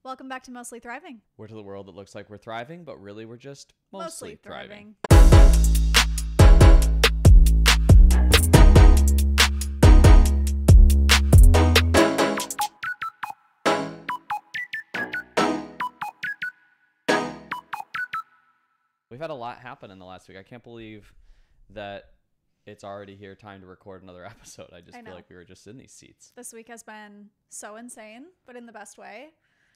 Welcome back to Mostly Thriving. We're to the world that looks like we're thriving, but really we're just mostly thriving. We've had a lot happen in the last week. I can't believe that it's already here, time to record another episode. I feel like we were just in these seats. This week has been so insane, but in the best way.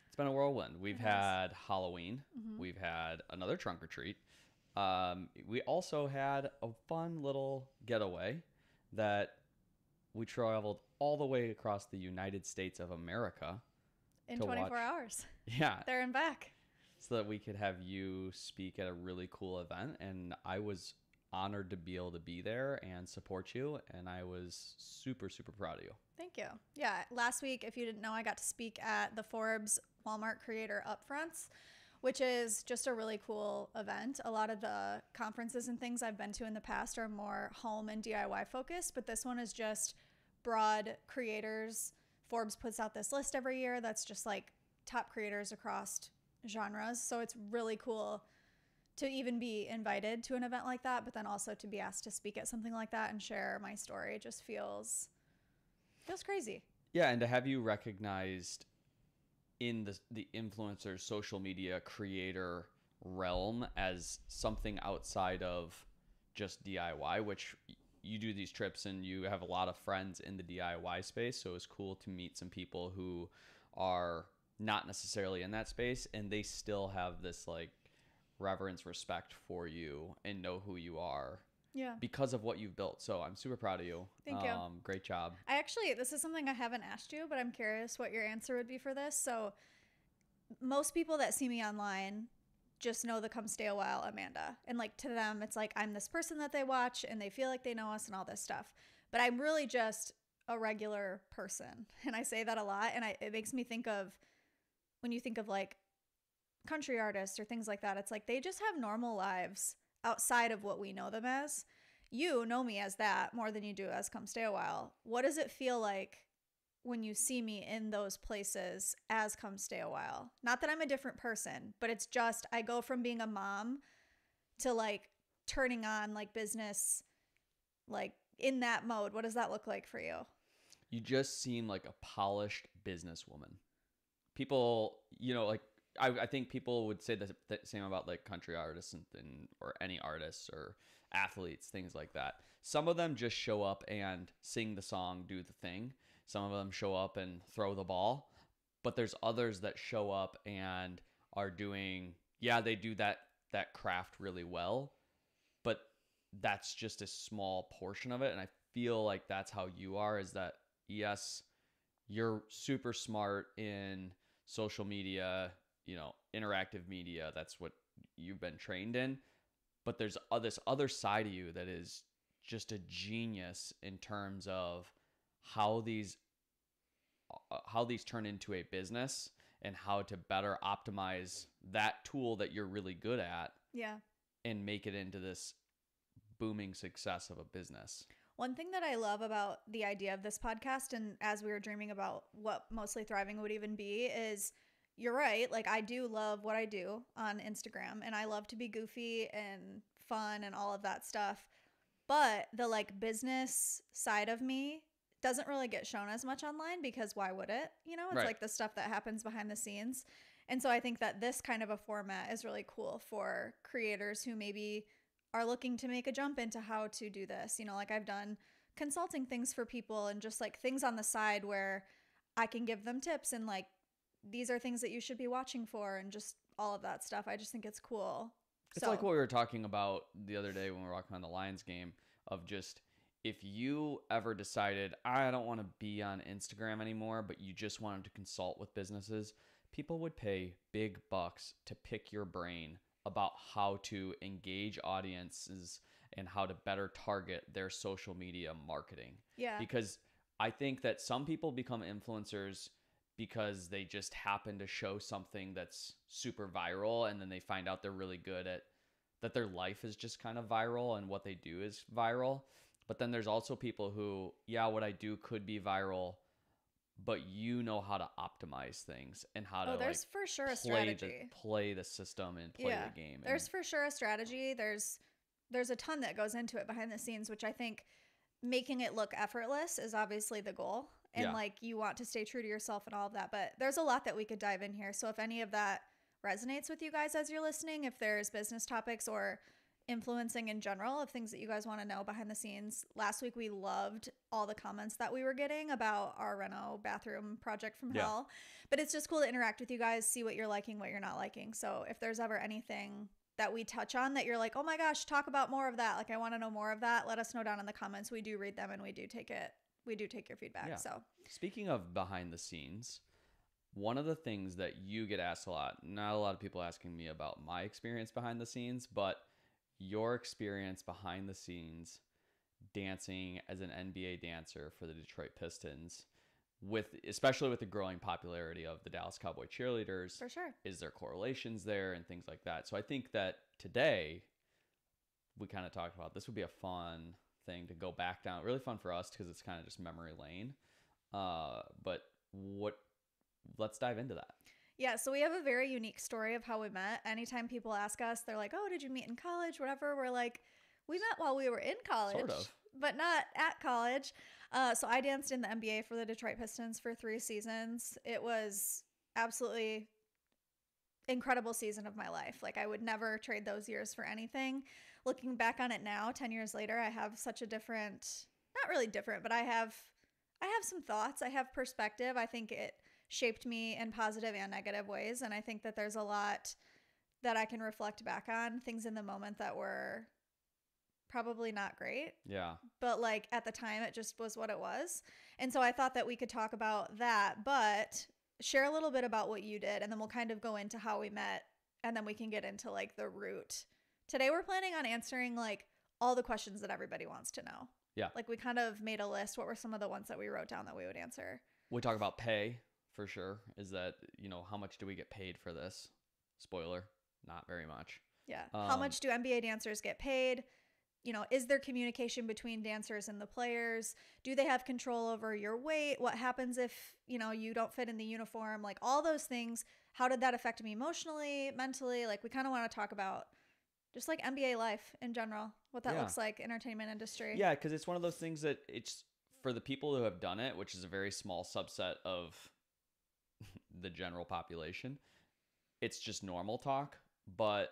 It's been a whirlwind. We've had Halloween. Mm-hmm. We've had another trunk or treat. We also had a fun little getaway that we traveled all the way across the United States of America. In 24 hours. Yeah. There and back. So that we could have you speak at a really cool event. And I was honored to be able to be there and support you. And I was super, super proud of you. Thank you. Yeah. Last week, if you didn't know, I got to speak at the Forbes Walmart Creator Upfronts, which is just a really cool event. A lot of the conferences and things I've been to in the past are more home and DIY focused, but this one is just broad creators. Forbes puts out this list every year that's just like top creators across genres. So it's really cool to even be invited to an event like that, but then also to be asked to speak at something like that and share my story just feels crazy. Yeah, and to have you recognized in the influencer social media creator realm as something outside of just DIY, which you do these trips and you have a lot of friends in the DIY space. So it's cool to meet some people who are not necessarily in that space and they still have this like reverence, respect for you and know who you are. Yeah. Because of what you've built. So I'm super proud of you. Thank you. Great job. This is something I haven't asked you, but I'm curious what your answer would be for this. So most people that see me online just know the Come Stay a While Amanda. And like to them, it's like I'm this person that they watch and they feel like they know us and all this stuff. But I'm really just a regular person. And I say that a lot. And it makes me think of when you think of like country artists or things like that, it's like they just have normal lives outside of what we know them as. You know me as that more than you do as Come Stay a While. What does it feel like when you see me in those places as Come Stay a While? Not that I'm a different person, but it's just I go from being a mom to like turning on like business, like in that mode. What does that look like for you? You just seem like a polished businesswoman. People, like I think people would say the same about like country artists and or any artists or athletes, things like that. Some of them just show up and sing the song, do the thing. Some of them show up and throw the ball. But there's others that show up and are doing, they do that craft really well. But that's just a small portion of it. And I feel like that's how you are, is that, yes, you're super smart in social media, interactive media. That's what you've been trained in. But there's this other side of you that is just a genius in terms of how these turn into a business and how to better optimize that tool that you're really good at. Yeah. And make it into this booming success of a business. One thing that I love about the idea of this podcast, and as we were dreaming about what Mostly Thriving would even be, is you're right. Like I do love what I do on Instagram and I love to be goofy and fun and all of that stuff. But the like business side of me doesn't really get shown as much online because why would it? It's right. Like the stuff that happens behind the scenes. And so I think that this kind of a format is really cool for creators who maybe are looking to make a jump into how to do this. Like I've done consulting things for people and just like things on the side where I can give them tips and like, these are things that you should be watching for and just all of that stuff. I just think it's cool. It's like what we were talking about the other day when we were walking on the Lions game of just if you ever decided, I don't want to be on Instagram anymore, but you just wanted to consult with businesses, people would pay big bucks to pick your brain about how to engage audiences and how to better target their social media marketing. Yeah. Because I think that some people become influencers because they just happen to show something that's super viral and then they find out they're really good at that, their life is just kind of viral and what they do is viral. But then there's also people who, what I do could be viral, but you know how to optimize things and how to there's for sure a play strategy. play the system and play Yeah. the game. There's for sure a strategy. There's a ton that goes into it behind the scenes, which I think making it look effortless is obviously the goal. And Yeah. like you want to stay true to yourself and all of that. But there's a lot that we could dive in here. So if any of that resonates with you guys as you're listening, if there's business topics or influencing in general of things that you guys want to know behind the scenes. Last week we loved all the comments that we were getting about our reno bathroom project from hell. But it's just cool to interact with you guys, see what you're liking, what you're not liking. So if there's ever anything that we touch on that you're like, oh my gosh, talk about more of that, like I want to know more of that, let us know down in the comments. We do read them and we do take your feedback. Yeah. So speaking of behind the scenes, one of the things that you get asked a lot, not a lot of people asking me about my experience behind the scenes, but your experience behind the scenes dancing as an NBA dancer for the Detroit Pistons, especially with the growing popularity of the Dallas Cowboy cheerleaders. for sure. Is there correlations there and things like that? So I think that today we kind of talked about this would be a fun thing to go back down. Really fun for us because it's kind of just memory lane. But let's dive into that. Yeah, so we have a very unique story of how we met. Anytime people ask us, they're like, oh, did you meet in college? Whatever. We're like, we met while we were in college. Sort of. But not at college. So I danced in the NBA for the Detroit Pistons for 3 seasons. It was absolutely incredible season of my life. Like I would never trade those years for anything. Looking back on it now, 10 years later, I have such a different, not really different, but I have some thoughts. I have perspective. I think it shaped me in positive and negative ways. And I think that there's a lot that I can reflect back on, things in the moment that were probably not great. Yeah. But like at the time, it just was what it was. And so I thought that we could talk about that, but share a little bit about what you did. And then we'll kind of go into how we met. And then we can get into like the root. Today, we're planning on answering like all the questions that everybody wants to know. Yeah. Like we kind of made a list. What were some of the ones that we wrote down that we would answer? We talk about pay for sure. Is that, how much do we get paid for this? Spoiler, not very much. Yeah. How much do NBA dancers get paid? Is there communication between dancers and the players? Do they have control over your weight? What happens if, you don't fit in the uniform? Like all those things. How did that affect me emotionally, mentally? Like we kind of want to talk about just like NBA life in general, what that looks like, entertainment industry. Yeah, because it's one of those things that it's for the people who have done it, which is a very small subset of the general population. It's just normal talk. But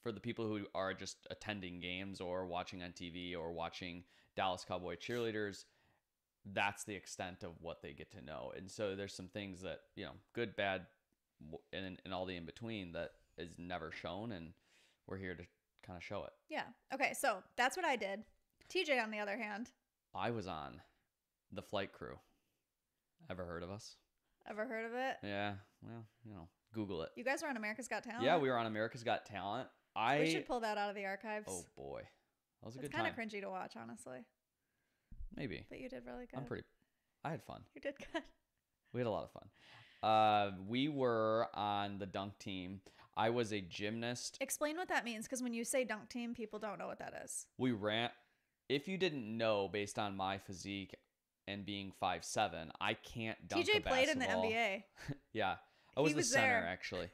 for the people who are just attending games or watching on TV or watching Dallas Cowboy cheerleaders, that's the extent of what they get to know. And so there's some things that, good, bad, and all the in between that is never shown. And we're here to kind of show it. Yeah. Okay. So that's what I did. TJ, on the other hand. I was on the flight crew. Ever heard of us? Ever heard of it? Yeah. Well, Google it. You guys were on America's Got Talent? Yeah, we were on America's Got Talent. We should pull that out of the archives. Oh, boy. That was a good It's time. kind of cringy to watch, honestly. Maybe. But you did really good. I had fun. You did good. We had a lot of fun. We were on the dunk team. I was a gymnast. Explain what that means, because when you say dunk team, people don't know what that is. We ran. If you didn't know, based on my physique and being 5'7", I can't dunk TJ a basketball. played in the NBA. Yeah. I was the center, there. actually.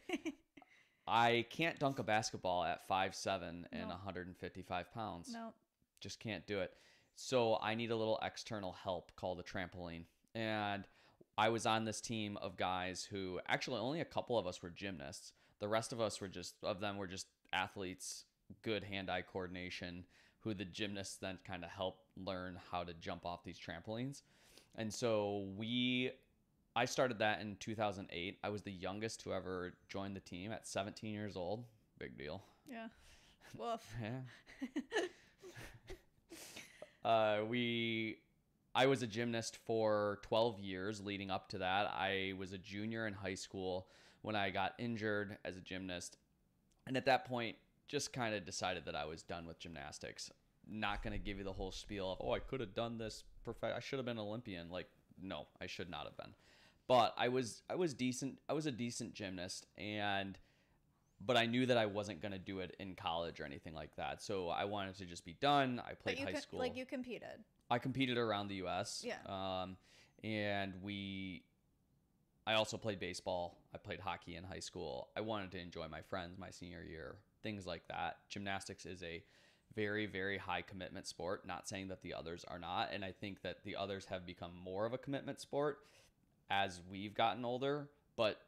I can't dunk a basketball at 5'7" and 155 pounds. No. Just can't do it. So I need a little external help called a trampoline. And I was on this team of guys who, actually only a couple of us were gymnasts. The rest of us were just athletes, good hand-eye coordination, who the gymnasts then kind of help learn how to jump off these trampolines. And so I started that in 2008. I was the youngest to ever join the team at 17 years old. Big deal. Yeah. Woof. Yeah. I was a gymnast for 12 years leading up to that. I was a junior in high school when I got injured as a gymnast. And at that point, just kind of decided that I was done with gymnastics. Not going to give you the whole spiel of, I could have done this perfect. I should have been an Olympian. Like, no, I should not have been. But I was decent. I was a decent gymnast, but I knew that I wasn't going to do it in college or anything like that. So I wanted to just be done. I played high school. Like you competed. I competed around the U.S. Yeah. And I also played baseball. I played hockey in high school. I wanted to enjoy my friends my senior year, things like that. Gymnastics is a very, very high commitment sport. Not saying that the others are not. And I think that the others have become more of a commitment sport as we've gotten older. But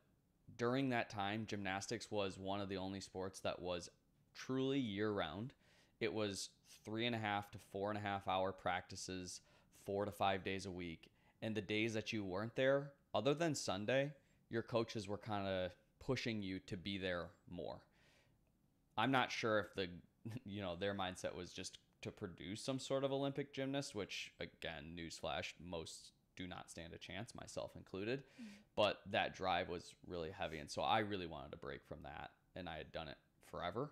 during that time, gymnastics was one of the only sports that was truly year round. It was 3.5 to 4.5 hour practices, 4 to 5 days a week. And the days that you weren't there, other than Sunday, your coaches were kind of pushing you to be there more. I'm not sure if their mindset was just to produce some sort of Olympic gymnast, which again, newsflash, most do not stand a chance, myself included. But that drive was really heavy. And so I really wanted to break from that. And I had done it forever.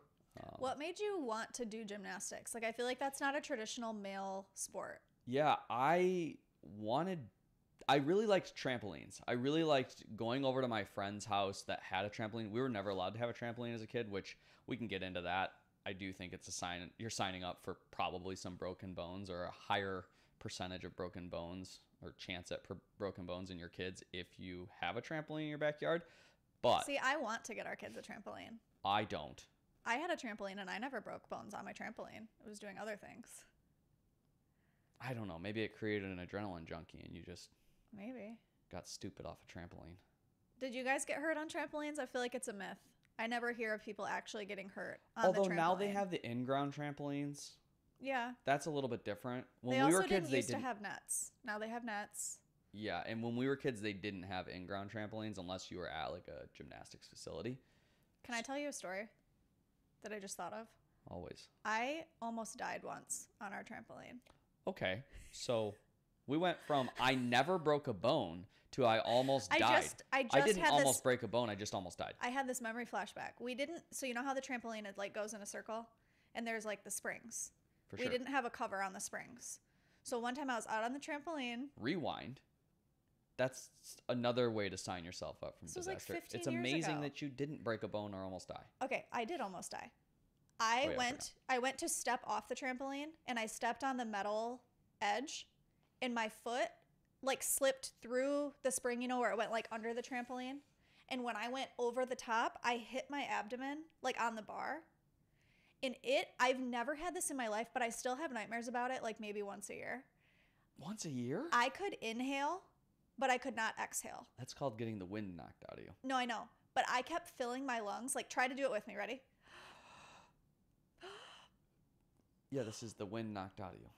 What made you want to do gymnastics? Like, I feel like that's not a traditional male sport. Yeah, I really liked trampolines. I really liked going over to my friend's house that had a trampoline. We were never allowed to have a trampoline as a kid, which we can get into that. I do think it's a sign you're signing up for probably some broken bones or a higher percentage of broken bones or chance at broken bones in your kids if you have a trampoline in your backyard. But see, I want to get our kids a trampoline. I don't. I had a trampoline and I never broke bones on my trampoline. I was doing other things. I don't know. Maybe it created an adrenaline junkie and you just maybe got stupid off a trampoline. Did you guys get hurt on trampolines? I feel like it's a myth. I never hear of people actually getting hurt on the trampoline. Although now they have the in-ground trampolines. Yeah. That's a little bit different. When we were kids, they used to have nets. Now they have nets. Yeah, and when we were kids, they didn't have in-ground trampolines unless you were at like a gymnastics facility. Can I tell you a story that I just thought of? Always. I almost died once on our trampoline. Okay, so we went from I never broke a bone to I almost died. I didn't almost break a bone. I just almost died. I had this memory flashback. We didn't. So you know how the trampoline it like goes in a circle, and there's like the springs. For sure. We didn't have a cover on the springs. So one time I was out on the trampoline. Rewind. That's another way to sign yourself up from disaster. Like 15 it's years amazing ago. that you didn't break a bone or almost die. Okay, I did almost die. I went to step off the trampoline and I stepped on the metal edge and my foot like slipped through the spring, where it went like under the trampoline. And when I went over the top, I hit my abdomen like on the bar. And I've never had this in my life, but I still have nightmares about it like maybe once a year. Once a year? I could inhale, but I could not exhale. That's called getting the wind knocked out of you. No, I know. But I kept filling my lungs. Like, try to do it with me. Ready? Yeah, this is the wind knocked out of you.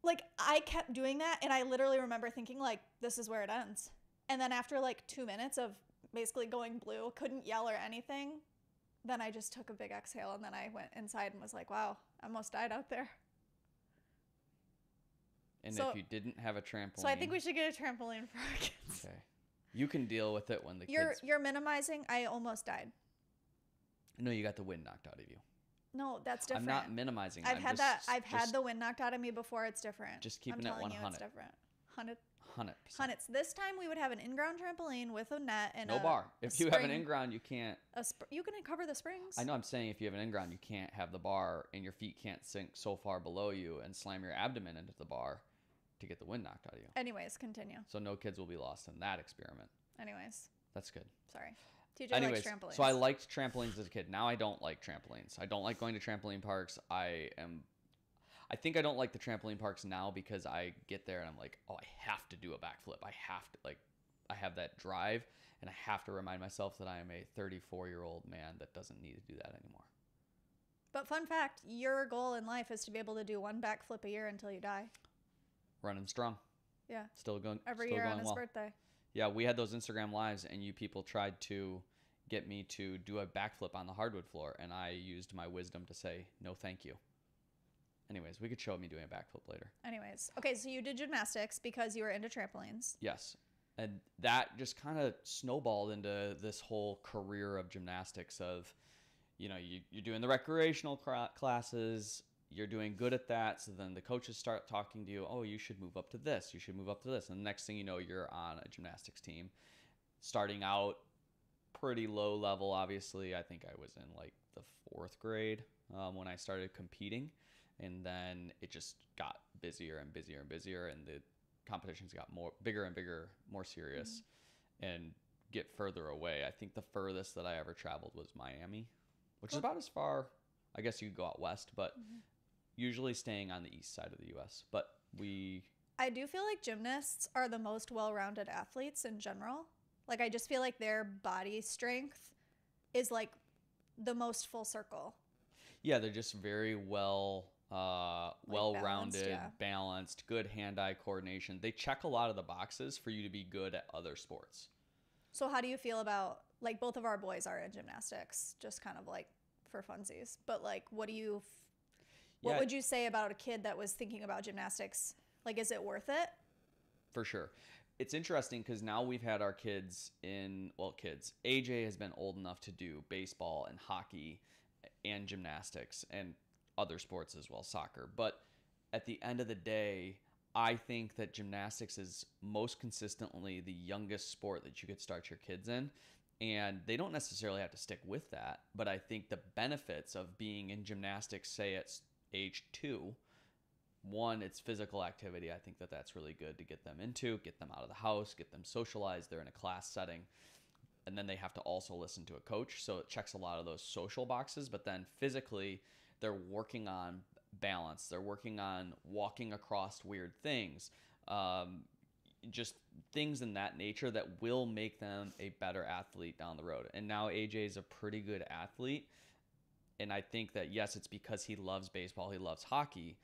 Like, I kept doing that, and I literally remember thinking, like, this is where it ends. And then after, like, 2 minutes of basically going blue, couldn't yell or anything, then I just took a big exhale, and then I went inside and was like, wow, I almost died out there. And if you didn't have a trampoline... So I think we should get a trampoline for our kids. Okay. You can deal with it when the kids... You're minimizing. I almost died. No, you got the wind knocked out of you. No, that's different. I'm not minimizing. I've had the wind knocked out of me before. It's different. Just keeping it 100. It's different. 100%. This time we would have an in-ground trampoline with a net and no bar. If you have an in-ground, you can't. You can cover the springs. I know. I'm saying if you have an in-ground, you can't have the bar, and your feet can't sink so far below you and slam your abdomen into the bar to get the wind knocked out of you. Anyways, continue. So no kids will be lost in that experiment. Anyways. That's good. Sorry. TJ likes trampolines. So I liked trampolines as a kid. Now I don't like trampolines. I don't like going to trampoline parks. I think I don't like the trampoline parks now because I get there and I'm like, oh, I have to do a backflip. I have that drive and I have to remind myself that I am a 34-year-old man that doesn't need to do that anymore. But fun fact, your goal in life is to be able to do one backflip a year until you die. Running strong. Yeah. Still going. Every year on his birthday. Yeah, we had those Instagram lives, and you people tried to get me to do a backflip on the hardwood floor, and I used my wisdom to say, no, thank you. Anyways, we could show me doing a backflip later. Anyways. Okay, so you did gymnastics because you were into trampolines. Yes. And that just kind of snowballed into this whole career of gymnastics of, you're doing the recreational classes, you're doing good at that, so then the coaches start talking to you, oh, you should move up to this, you should move up to this, and the next thing you know, you're on a gymnastics team. Starting out pretty low level, obviously. I think I was in like the 4th grade when I started competing, and then it just got busier and busier and busier, and the competitions got more bigger and bigger, more serious, and get further away. I think the furthest that I ever traveled was Miami, which is about as far, I guess you could go out west, but usually staying on the east side of the U.S. But I do feel like gymnasts are the most well-rounded athletes in general. Like, I just feel like their body strength is like the most full circle. Yeah, they're just very well-rounded, Balanced, balanced, good hand-eye coordination. They check a lot of the boxes for you to be good at other sports. So how do you feel about, like, both of our boys are in gymnastics, just kind of like for funsies, but like, what would you say about a kid that was thinking about gymnastics? Like, is it worth it? For sure. It's interesting because now we've had our kids kids. AJ has been old enough to do baseball and hockey and gymnastics and other sports as well, soccer. But at the end of the day, I think that gymnastics is most consistently the youngest sport that you could start your kids in. And they don't necessarily have to stick with that. But I think the benefits of being in gymnastics, say at age 2, one, it's physical activity. I think that that's really good to get them into, get them out of the house, get them socialized. They're in a class setting. And then they have to also listen to a coach. So it checks a lot of those social boxes. But then physically, they're working on balance. They're working on walking across weird things. Just things in that nature that will make them a better athlete down the road. And now AJ is a pretty good athlete. And I think that, yes, it's because he loves baseball, he loves hockey.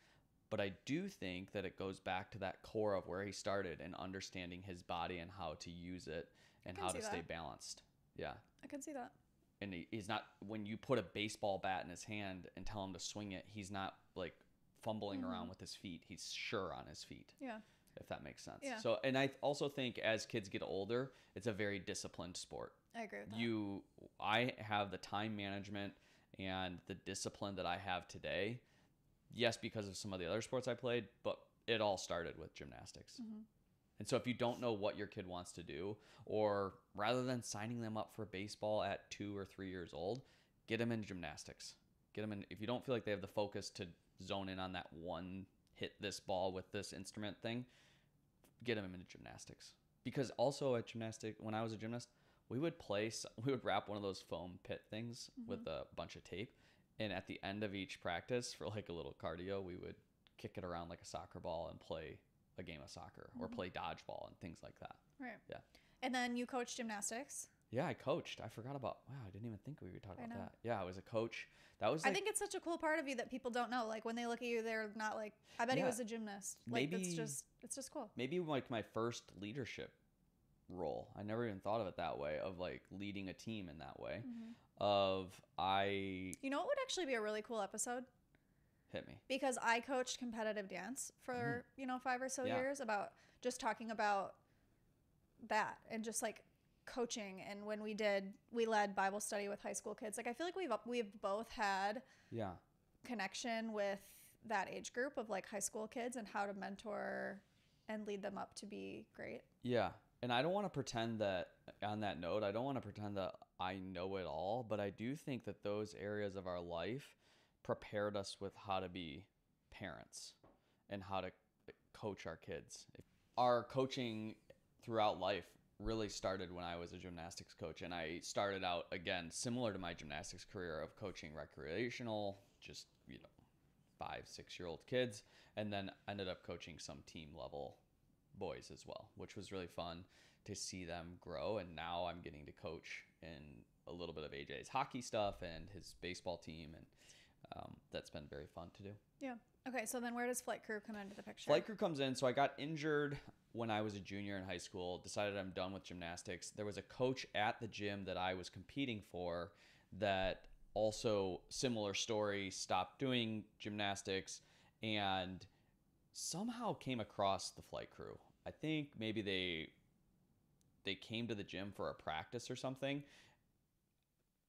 But I do think that it goes back to that core of where he started and understanding his body and how to use it and how to stay balanced. Yeah. I can see that. And he's not, when you put a baseball bat in his hand and tell him to swing it, he's not like fumbling around with his feet. He's sure on his feet. Yeah. If that makes sense. Yeah. So, and I also think as kids get older, it's a very disciplined sport. I agree with that. I have the time management and the discipline that I have today. Yes, because of some of the other sports I played, but it all started with gymnastics. And so if you don't know what your kid wants to do, or rather than signing them up for baseball at 2 or 3 years old, get them in gymnastics. Get them in. If you don't feel like they have the focus to zone in on that one hit this ball with this instrument thing, get them into gymnastics. Because also at gymnastics, when I was a gymnast, we would wrap one of those foam pit things with a bunch of tape. And at the end of each practice, for like a little cardio, we would kick it around like a soccer ball and play a game of soccer or play dodgeball and things like that. Right. Yeah. And then you coach gymnastics. Yeah, I coached. I forgot about, I didn't even think we would talk about that. Yeah, I was a coach. That was I think it's such a cool part of you that people don't know. Like when they look at you, they're not like, I bet he was a gymnast. Like it's just cool. Maybe like my first leadership role. I never even thought of it that way, of like leading a team in that way. You know what would actually be a really cool episode? Hit me. Because I coached competitive dance for 5 or so years, about just talking about that and just like coaching. And when we led Bible study with high school kids. Like I feel like we've both had connection with that age group of like high school kids and how to mentor and lead them up to be great. Yeah. And I don't want to pretend that, on that note, I don't want to pretend that I know it all, but I do think that those areas of our life prepared us with how to be parents and how to coach our kids. Our coaching throughout life really started when I was a gymnastics coach, and I started out, again, similar to my gymnastics career, of coaching recreational, just 5-6-year-old kids, and then ended up coaching some team level boys as well, which was really fun to see them grow. And now I'm getting to coach in a little bit of AJ's hockey stuff and his baseball team, and that's been very fun to do. Yeah. Okay, so then where does flight crew come into the picture? Flight crew comes in. So I got injured when I was a junior in high school, decided I'm done with gymnastics. There was a coach at the gym that I was competing for that also, similar story, stopped doing gymnastics and somehow came across the flight crew. I think maybe they came to the gym for a practice or something,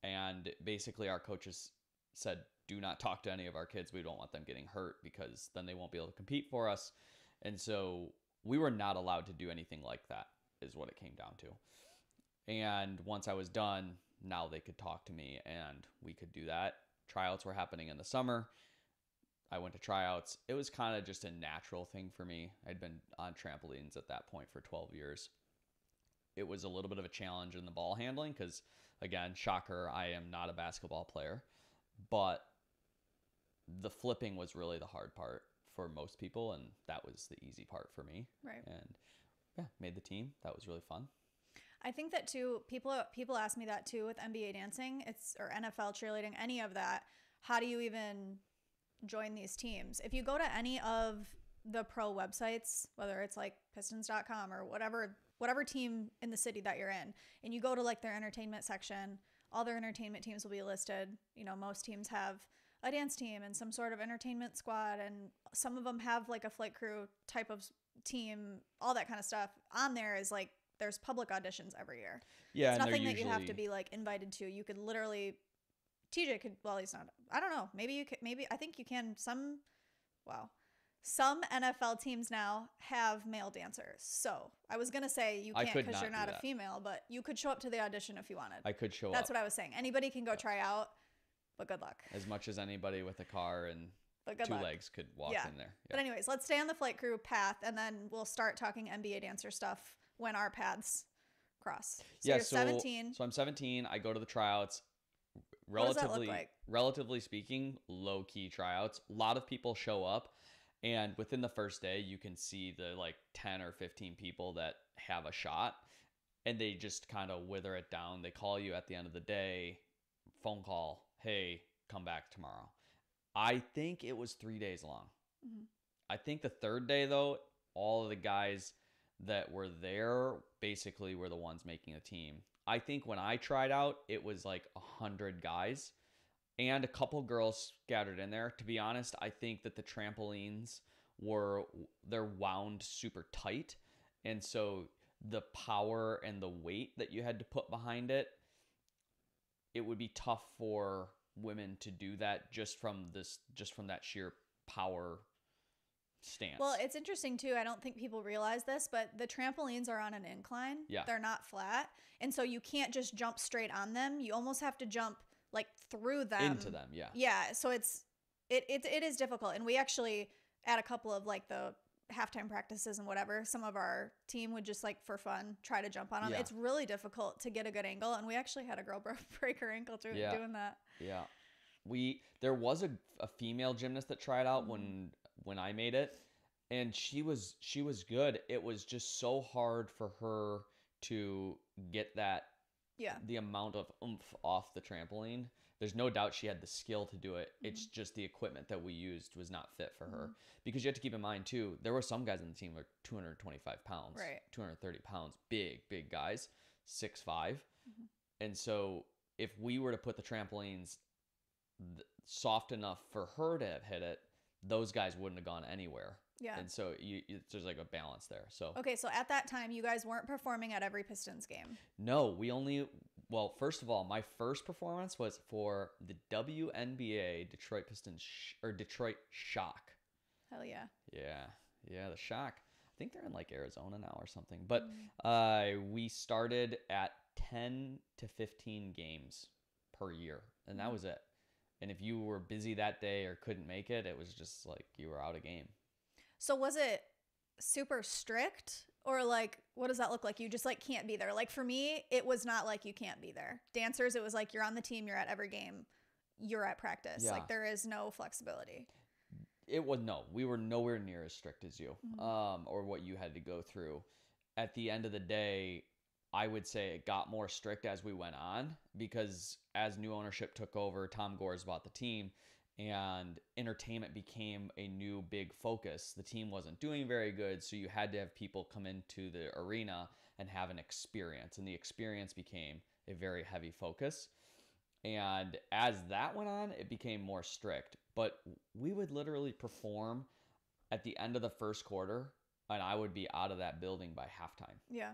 and basically our coaches said, do not talk to any of our kids. We don't want them getting hurt because then they won't be able to compete for us. And so we were not allowed to do anything like that, is what it came down to. And once I was done, now they could talk to me and we could do that. Tryouts were happening in the summer. I went to tryouts. It was kind of just a natural thing for me. I'd been on trampolines at that point for 12 years. It was a little bit of a challenge in the ball handling because, again, shocker, I am not a basketball player. But the flipping was really the hard part for most people, and that was the easy part for me. Right. And yeah, made the team. That was really fun. I think that too, people ask me that too with NBA dancing, or NFL cheerleading, any of that. How do you even join these teams? If you go to any of the pro websites, whether it's like pistons.com or whatever team in the city that you're in, and you go to like their entertainment section, all their entertainment teams will be listed. You know, most teams have a dance team and some sort of entertainment squad, and some of them have like a flight crew type of team, all that kind of stuff. On there is like, there's public auditions every year. Yeah, it's nothing that you have to be like invited to. You could literally, TJ could, well, he's not, I don't know. I think you can, some NFL teams now have male dancers. So I was going to say you can't because you're not a female, but you could show up to the audition if you wanted. I could show up. That's what I was saying. Anybody can go try out, but good luck. As much as anybody with a car and two legs could walk in there. Yeah. But anyways, let's stay on the flight crew path, and then we'll start talking NBA dancer stuff when our paths cross. So you're 17. So I'm 17. I go to the tryouts. What does that look like? Relatively speaking, low-key tryouts. A lot of people show up, and within the first day, you can see the like 10 or 15 people that have a shot, and they just kind of wither it down. They call you at the end of the day, phone call, hey, come back tomorrow. I think it was 3 days long. Mm-hmm. I think the third day, though, all of the guys that were there basically were the ones making a team. I think when I tried out, it was like 100 guys and a couple girls scattered in there. To be honest, I think that the trampolines they're wound super tight. And so the power and the weight that you had to put behind it, it would be tough for women to do that just from that sheer power stance. Well, it's interesting too. I don't think people realize this, but the trampolines are on an incline. Yeah. They're not flat. And so you can't just jump straight on them. You almost have to jump like through them. Into them, yeah. Yeah. So it is difficult. And we actually, at a couple of like the halftime practices and whatever, some of our team would just like for fun try to jump on them. Yeah. It's really difficult to get a good angle. And we actually had a girl break her ankle doing that. Yeah. There was a female gymnast that tried out when I made it, and she was good. It was just so hard for her to get the amount of oomph off the trampoline. There's no doubt she had the skill to do it. Mm-hmm. It's just the equipment that we used was not fit for her. Because you have to keep in mind too, there were some guys on the team who were 225 pounds, right, 230 pounds, big guys, 6'5". Mm-hmm. And so if we were to put the trampolines soft enough for her to have hit it, those guys wouldn't have gone anywhere. Yeah. And so there's like a balance there. So okay, so at that time, you guys weren't performing at every Pistons game. No, first of all, my first performance was for the WNBA Detroit Pistons or Detroit Shock. Hell yeah. Yeah, the Shock. I think they're in like Arizona now or something. But we started at 10 to 15 games per year, and that was it. And if you were busy that day or couldn't make it, it was just like you were out of game. So was it super strict, or like, what does that look like? You just like can't be there. Like for me, it was not like you can't be there. Dancers, it was like you're on the team, you're at every game, you're at practice. Yeah. Like there is no flexibility. We were nowhere near as strict as you, or what you had to go through. At the end of the day, I would say it got more strict as we went on, because as new ownership took over, Tom Gores bought the team, and entertainment became a new big focus. The team wasn't doing very good, so you had to have people come into the arena and have an experience, and the experience became a very heavy focus. And as that went on, it became more strict. But we would literally perform at the end of the first quarter, and I would be out of that building by halftime. Yeah.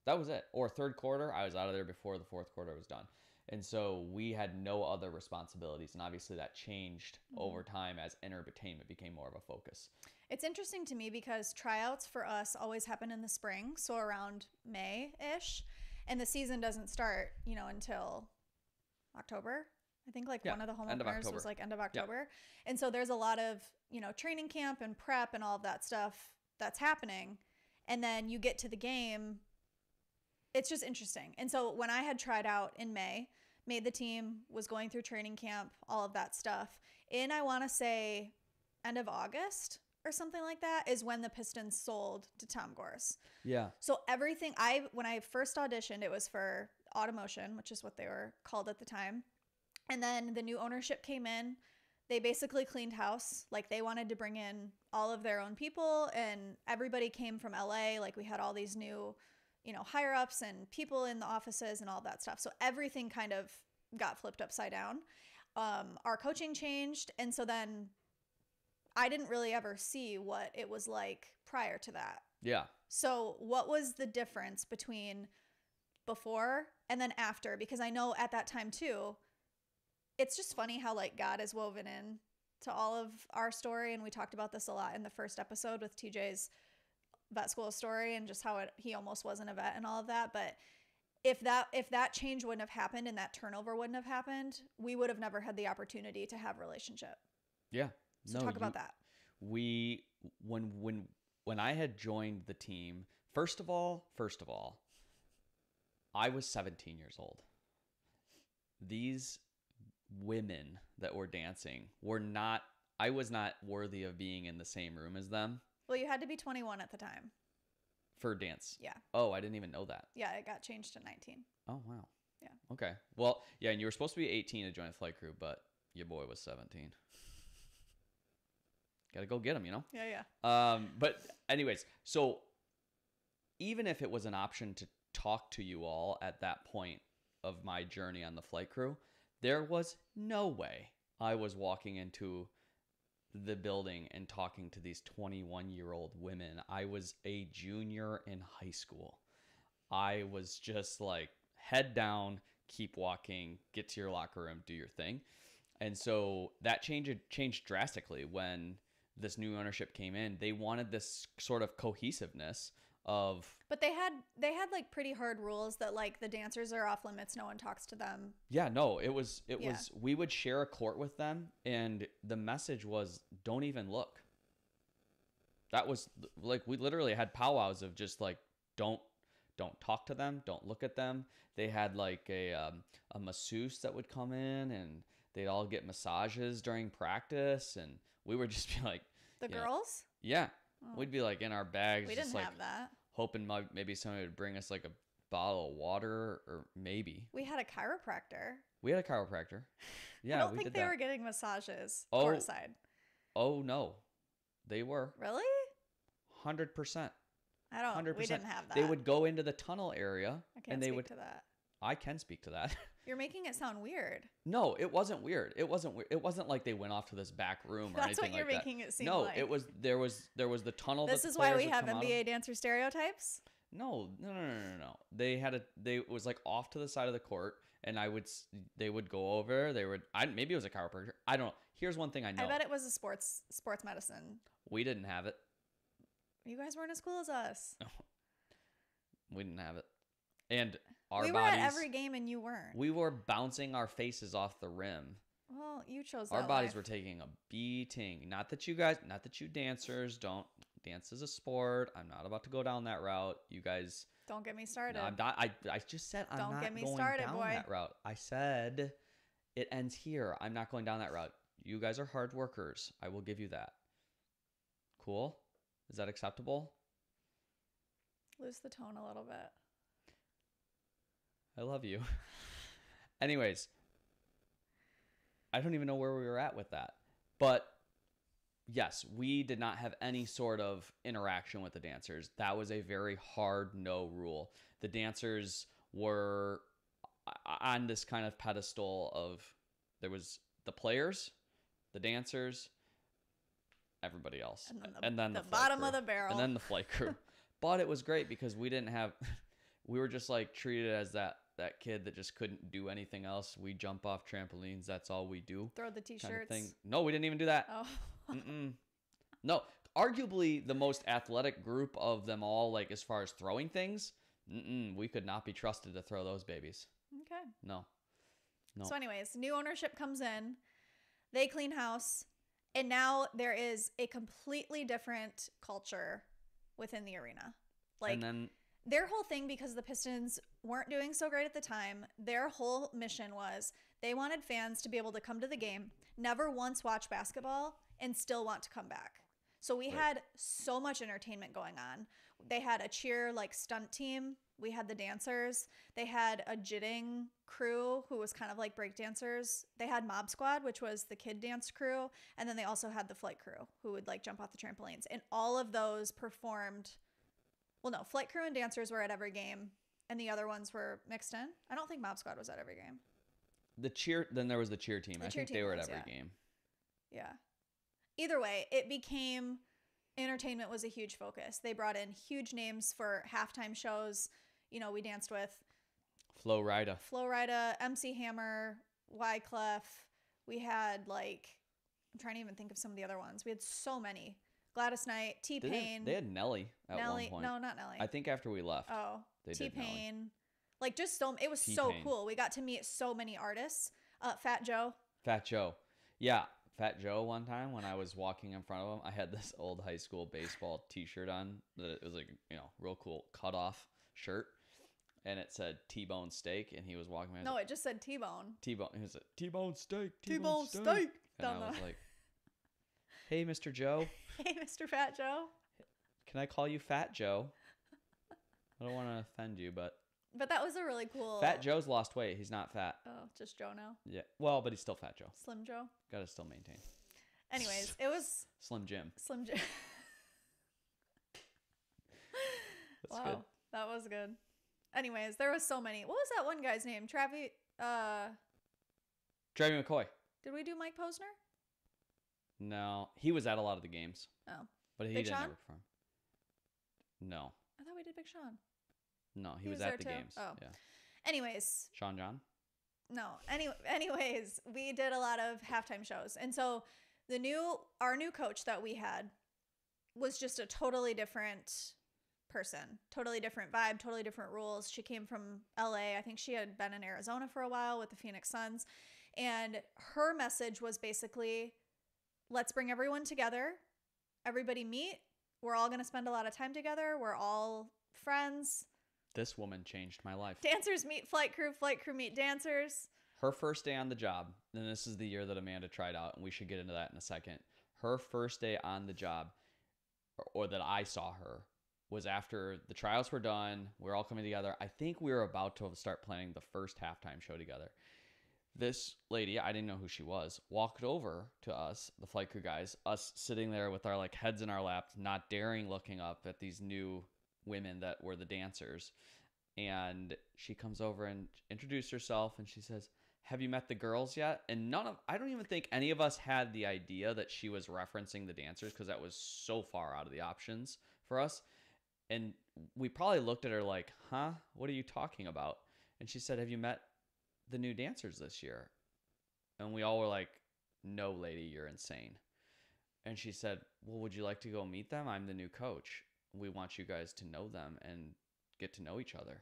That was it. Or third quarter, I was out of there before the fourth quarter was done. And so we had no other responsibilities. And obviously that changed over time as entertainment became more of a focus. It's interesting to me because tryouts for us always happen in the spring, so around May-ish. And the season doesn't start, until October. I think like Yeah, one of the home end of openers was October. like end of Yeah. October. And so there's a lot of, training camp and prep and all of that stuff that's happening. And then you get to the game. It's just interesting. And so when I had tried out in May, made the team, was going through training camp, all of that stuff. I want to say end of August or something like that is when the Pistons sold to Tom Gores. Yeah. So everything when I first auditioned, it was for Automotion, which is what they were called at the time. And then the new ownership came in. They basically cleaned house. Like they wanted to bring in all of their own people, and everybody came from LA. Like we had all these new, higher ups and people in the offices and all that stuff. So everything kind of got flipped upside down. Our coaching changed. And so then I didn't really ever see what it was like prior to that. Yeah. So what was the difference between before and then after? Because I know at that time too, it's just funny how like God is woven in to all of our story. And we talked about this a lot in the first episode with TJ's vet school story and just how he almost wasn't a vet and all of that. But if that change wouldn't have happened and that turnover wouldn't have happened, we would have never had the opportunity to have a relationship. Yeah. So talk about that. When I had joined the team, first of all, I was 17 years old. These women that were dancing I was not worthy of being in the same room as them. Well, you had to be 21 at the time. For dance. Yeah. Oh, I didn't even know that. Yeah, it got changed to 19. Oh, wow. Yeah. Okay. Well, yeah, and you were supposed to be 18 to join the flight crew, but your boy was 17. Got to go get him, Yeah. But anyways, so even if it was an option to talk to you all at that point of my journey on the flight crew, there was no way I was walking into the building and talking to these 21-year-old women. I was a junior in high school. I was just like, head down, keep walking, get to your locker room, do your thing. And so that changed drastically when this new ownership came in. They wanted this sort of cohesiveness of... But they had like pretty hard rules that like the dancers are off limits. No one talks to them. Yeah, no, it was, we would share a court with them and the message was, don't even look. That was like, we literally had powwows of just like, don't talk to them. Don't look at them. They had like a masseuse that would come in and they'd all get massages during practice. And we would just be like, the girls? Yeah. Oh. We'd be like in our bags. We just didn't like have that. Hoping maybe somebody would bring us like a bottle of water or maybe. We had a chiropractor. We had a chiropractor. Yeah, I don't think they were getting massages courtside. Oh, no. They were. Really? 100%. I don't. 100%. We didn't have that. They would go into the tunnel area. I can't and they speak would, to that. I can speak to that. You're making it sound weird. No, it wasn't weird. It wasn't weird. It wasn't like they went off to this back room or That's anything what you're like that. making it seem No, like. it was there was the tunnel. This that is why players we would have come out of. NBA dancer stereotypes. No. They it was like off to the side of the court, and they would go over. Maybe it was a chiropractor. I don't know. Here's one thing I know. I bet it was a sports medicine. We didn't have it. You guys weren't as cool as us. We didn't have it, and we were at every game, and you weren't. We were bouncing our faces off the rim. Well, you chose that Our bodies life. were taking a beating. Not that you dancers don't. Dance is a sport. I'm not about to go down that route. You guys. Don't get me started. No, I'm not. I just said I'm Don't not get me going started, down boy. that route. I said it ends here. I'm not going down that route. You guys are hard workers. I will give you that. Cool? Is that acceptable? Lose the tone a little bit. I love you. Anyways, I don't even know where we were at with that. But yes, we did not have any sort of interaction with the dancers. That was a very hard no rule. The dancers were on this kind of pedestal of, there was the players, the dancers, everybody else. And then the bottom crew. of the barrel. And then the flight crew. But it was great because we were just like treated as that kid that just couldn't do anything else. We jump off trampolines. That's all we do. Throw the t-shirts. Kind of thing. No, we didn't even do that. Oh. No, arguably the most athletic group of them all, like as far as throwing things, we could not be trusted to throw those babies. Okay. No. No. So anyways, new ownership comes in. They clean house. And now there is a completely different culture within the arena. Like, and then their whole thing, because the Pistons weren't doing so great at the time, their whole mission was they wanted fans to be able to come to the game, never once watch basketball, and still want to come back. So we had so much entertainment going on. They had a cheer, like, stunt team. We had the dancers. They had a jitting crew who was kind of like break dancers. They had Mob Squad, which was the kid dance crew. And then they also had the flight crew who would like jump off the trampolines. And all of those performed. Well, no, flight crew and dancers were at every game. And the other ones were mixed in. I don't think Mob Squad was at every game. then there was the cheer team. I think they were at every game. Yeah. Either way, it became entertainment was a huge focus. They brought in huge names for halftime shows. You know, we danced with Flo Rida, MC Hammer, Wyclef. We had like, I'm trying to even think of some of the other ones. We had so many. Gladys Knight, T-Pain. They had Nelly at one point. No, not Nelly. I think after we left. Oh, they did Nelly. T-Pain. Like just so, it was T-Pain. so cool. We got to meet so many artists. Fat Joe. Yeah. Fat Joe one time when I was walking in front of him, I had this old high school baseball t-shirt on that it was like, you know, real cool cut off shirt. And it said T-bone steak, and he was walking by. No, it just said T-bone. T-bone. He was like, T-bone steak. T-bone steak. And I was like, hey, Mr. Joe. Hey, Mr. Fat Joe. Can I call you Fat Joe? I don't want to offend you, but that was a really cool. Fat Joe's lost weight. He's not fat. Oh, just Joe now. Yeah. Well, but he's still Fat Joe. Slim Joe. Got to still maintain. Anyways, it was Slim Jim. Slim Jim. That's wow, good. that was good. Anyways, there was so many. What was that one guy's name? Travie McCoy. Did we do Mike Posner? No, he was at a lot of the games. Oh. But he Big didn't Sean? ever perform. No. I thought we did Big Sean. No, he was there at the too? games. Oh. Yeah. Anyways. Sean John? No. Anyways, we did a lot of halftime shows. And so our new coach that we had was just a totally different person, totally different vibe, totally different rules. She came from LA. I think she had been in Arizona for a while with the Phoenix Suns. And her message was basically, let's bring everyone together. Everybody meet. We're all going to spend a lot of time together. We're all friends. This woman changed my life. Dancers meet flight crew meet dancers. Her first day on the job, and this is the year that Amanda tried out, and we should get into that in a second. Her first day on the job, or that I saw her, was after the tryouts were done. We were all coming together. I think we were about to start planning the first halftime show together. This lady, I didn't know who she was, walked over to us, the flight crew guys, us sitting there with our like heads in our laps, not daring looking up at these new women that were the dancers. And she comes over and introduced herself, and she says, have you met the girls yet? And I don't even think any of us had the idea that she was referencing the dancers, because that was so far out of the options for us. And we probably looked at her like, huh? What are you talking about? And she said, have you met the new dancers this year? And we all were like, no, lady, you're insane. And she said, well, would you like to go meet them? I'm the new coach. We want you guys to know them and get to know each other.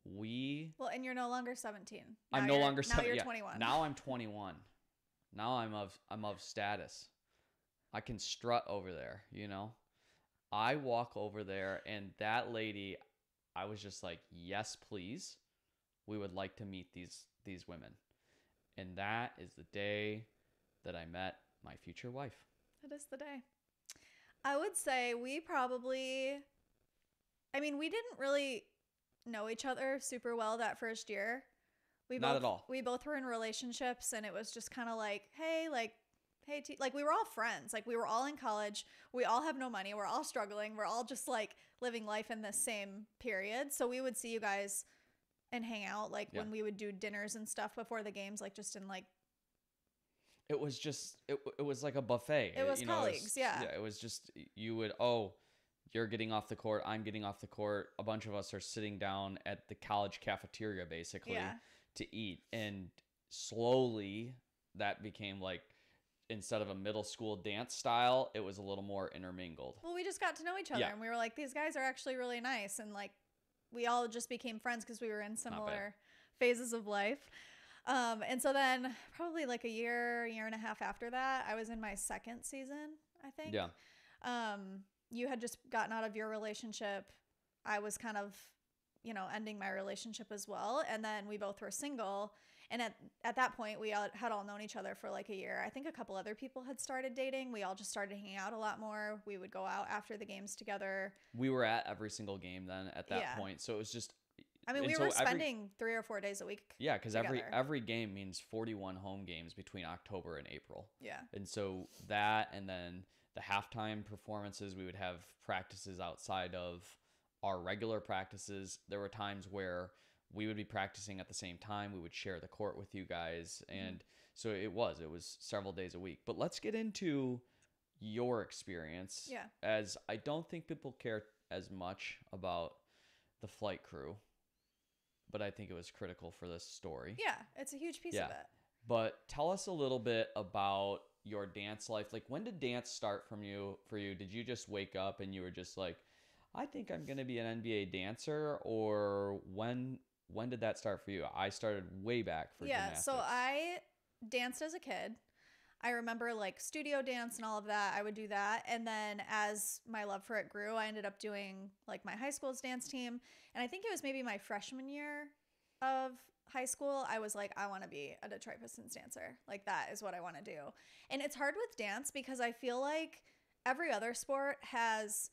Well, and you're no longer 17. I'm no longer 17. Now you're 21. Now I'm 21. Now I'm of status. I can strut over there, you know? I walk over there, and that lady, I was just like, yes, please. We would like to meet these women. And that is the day that I met my future wife. That is the day. I would say we didn't really know each other super well that first year. Not at all. We both were in relationships, and it was just kind of like, hey, we were all friends. Like, we were all in college. We all have no money. We're all struggling. We're all just like living life in this same period. So we would see you guys and hang out when we would do dinners and stuff before the games, like just in like. It was just, it was like a buffet. It was colleagues, yeah. It was just, you're getting off the court, I'm getting off the court. A bunch of us are sitting down at the college cafeteria, basically, to eat. And slowly that became like, instead of a middle school dance style, it was a little more intermingled. Well, we just got to know each other, and we were like, these guys are actually really nice. And like, we all just became friends because we were in similar phases of life. And so then probably like a year and a half after that, I was in my second season, I think. Yeah. You had just gotten out of your relationship. I was kind of, ending my relationship as well. And then we both were single. And at that point, we had all known each other for like a year. I think a couple other people had started dating. We all just started hanging out a lot more. We would go out after the games together. We were at every single game then at that point. So it was just... I mean, we were spending 3 or 4 days a week. Yeah, because every game means 41 home games between October and April. Yeah. And so that, and then the halftime performances, we would have practices outside of our regular practices. There were times where we would be practicing at the same time. We would share the court with you guys. And so it was several days a week. But let's get into your experience. Yeah. As I don't think people care as much about the flight crew, but I think it was critical for this story. Yeah, it's a huge piece of it. But tell us a little bit about your dance life. Like, when did dance start for you? Did you just wake up and you were just like, I think I'm going to be an NBA dancer? Or when did that start for you? I started way back for gymnastics. So I danced as a kid. I remember like studio dance and all of that. I would do that. And then as my love for it grew, I ended up doing like my high school's dance team. And I think it was maybe my freshman year of high school, I was like, I want to be a Detroit Pistons dancer. Like, that is what I want to do. And it's hard with dance because I feel like every other sport has,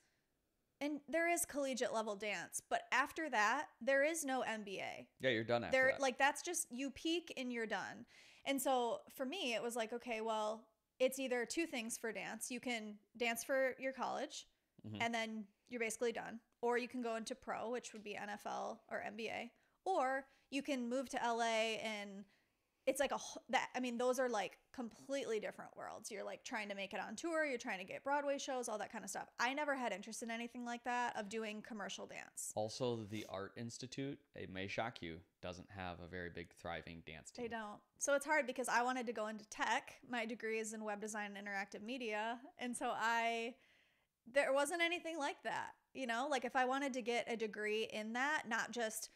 and there is collegiate level dance, but after that, there is no NBA. Yeah, you're done after that. Like, that's just, you peak and you're done. And so for me, it was like, okay, well, it's either two things for dance. You can dance for your college and then you're basically done. Or you can go into pro, which would be NFL or NBA. Or you can move to LA and it's like those are like completely different worlds. You're like trying to make it on tour. You're trying to get Broadway shows, all that kind of stuff. I never had interest in anything like that, of doing commercial dance. Also, the Art Institute, it may shock you, doesn't have a very big thriving dance team. They don't. So it's hard because I wanted to go into tech. My degree is in web design and interactive media. And so there wasn't anything like that. Like if I wanted to get a degree in that, not just,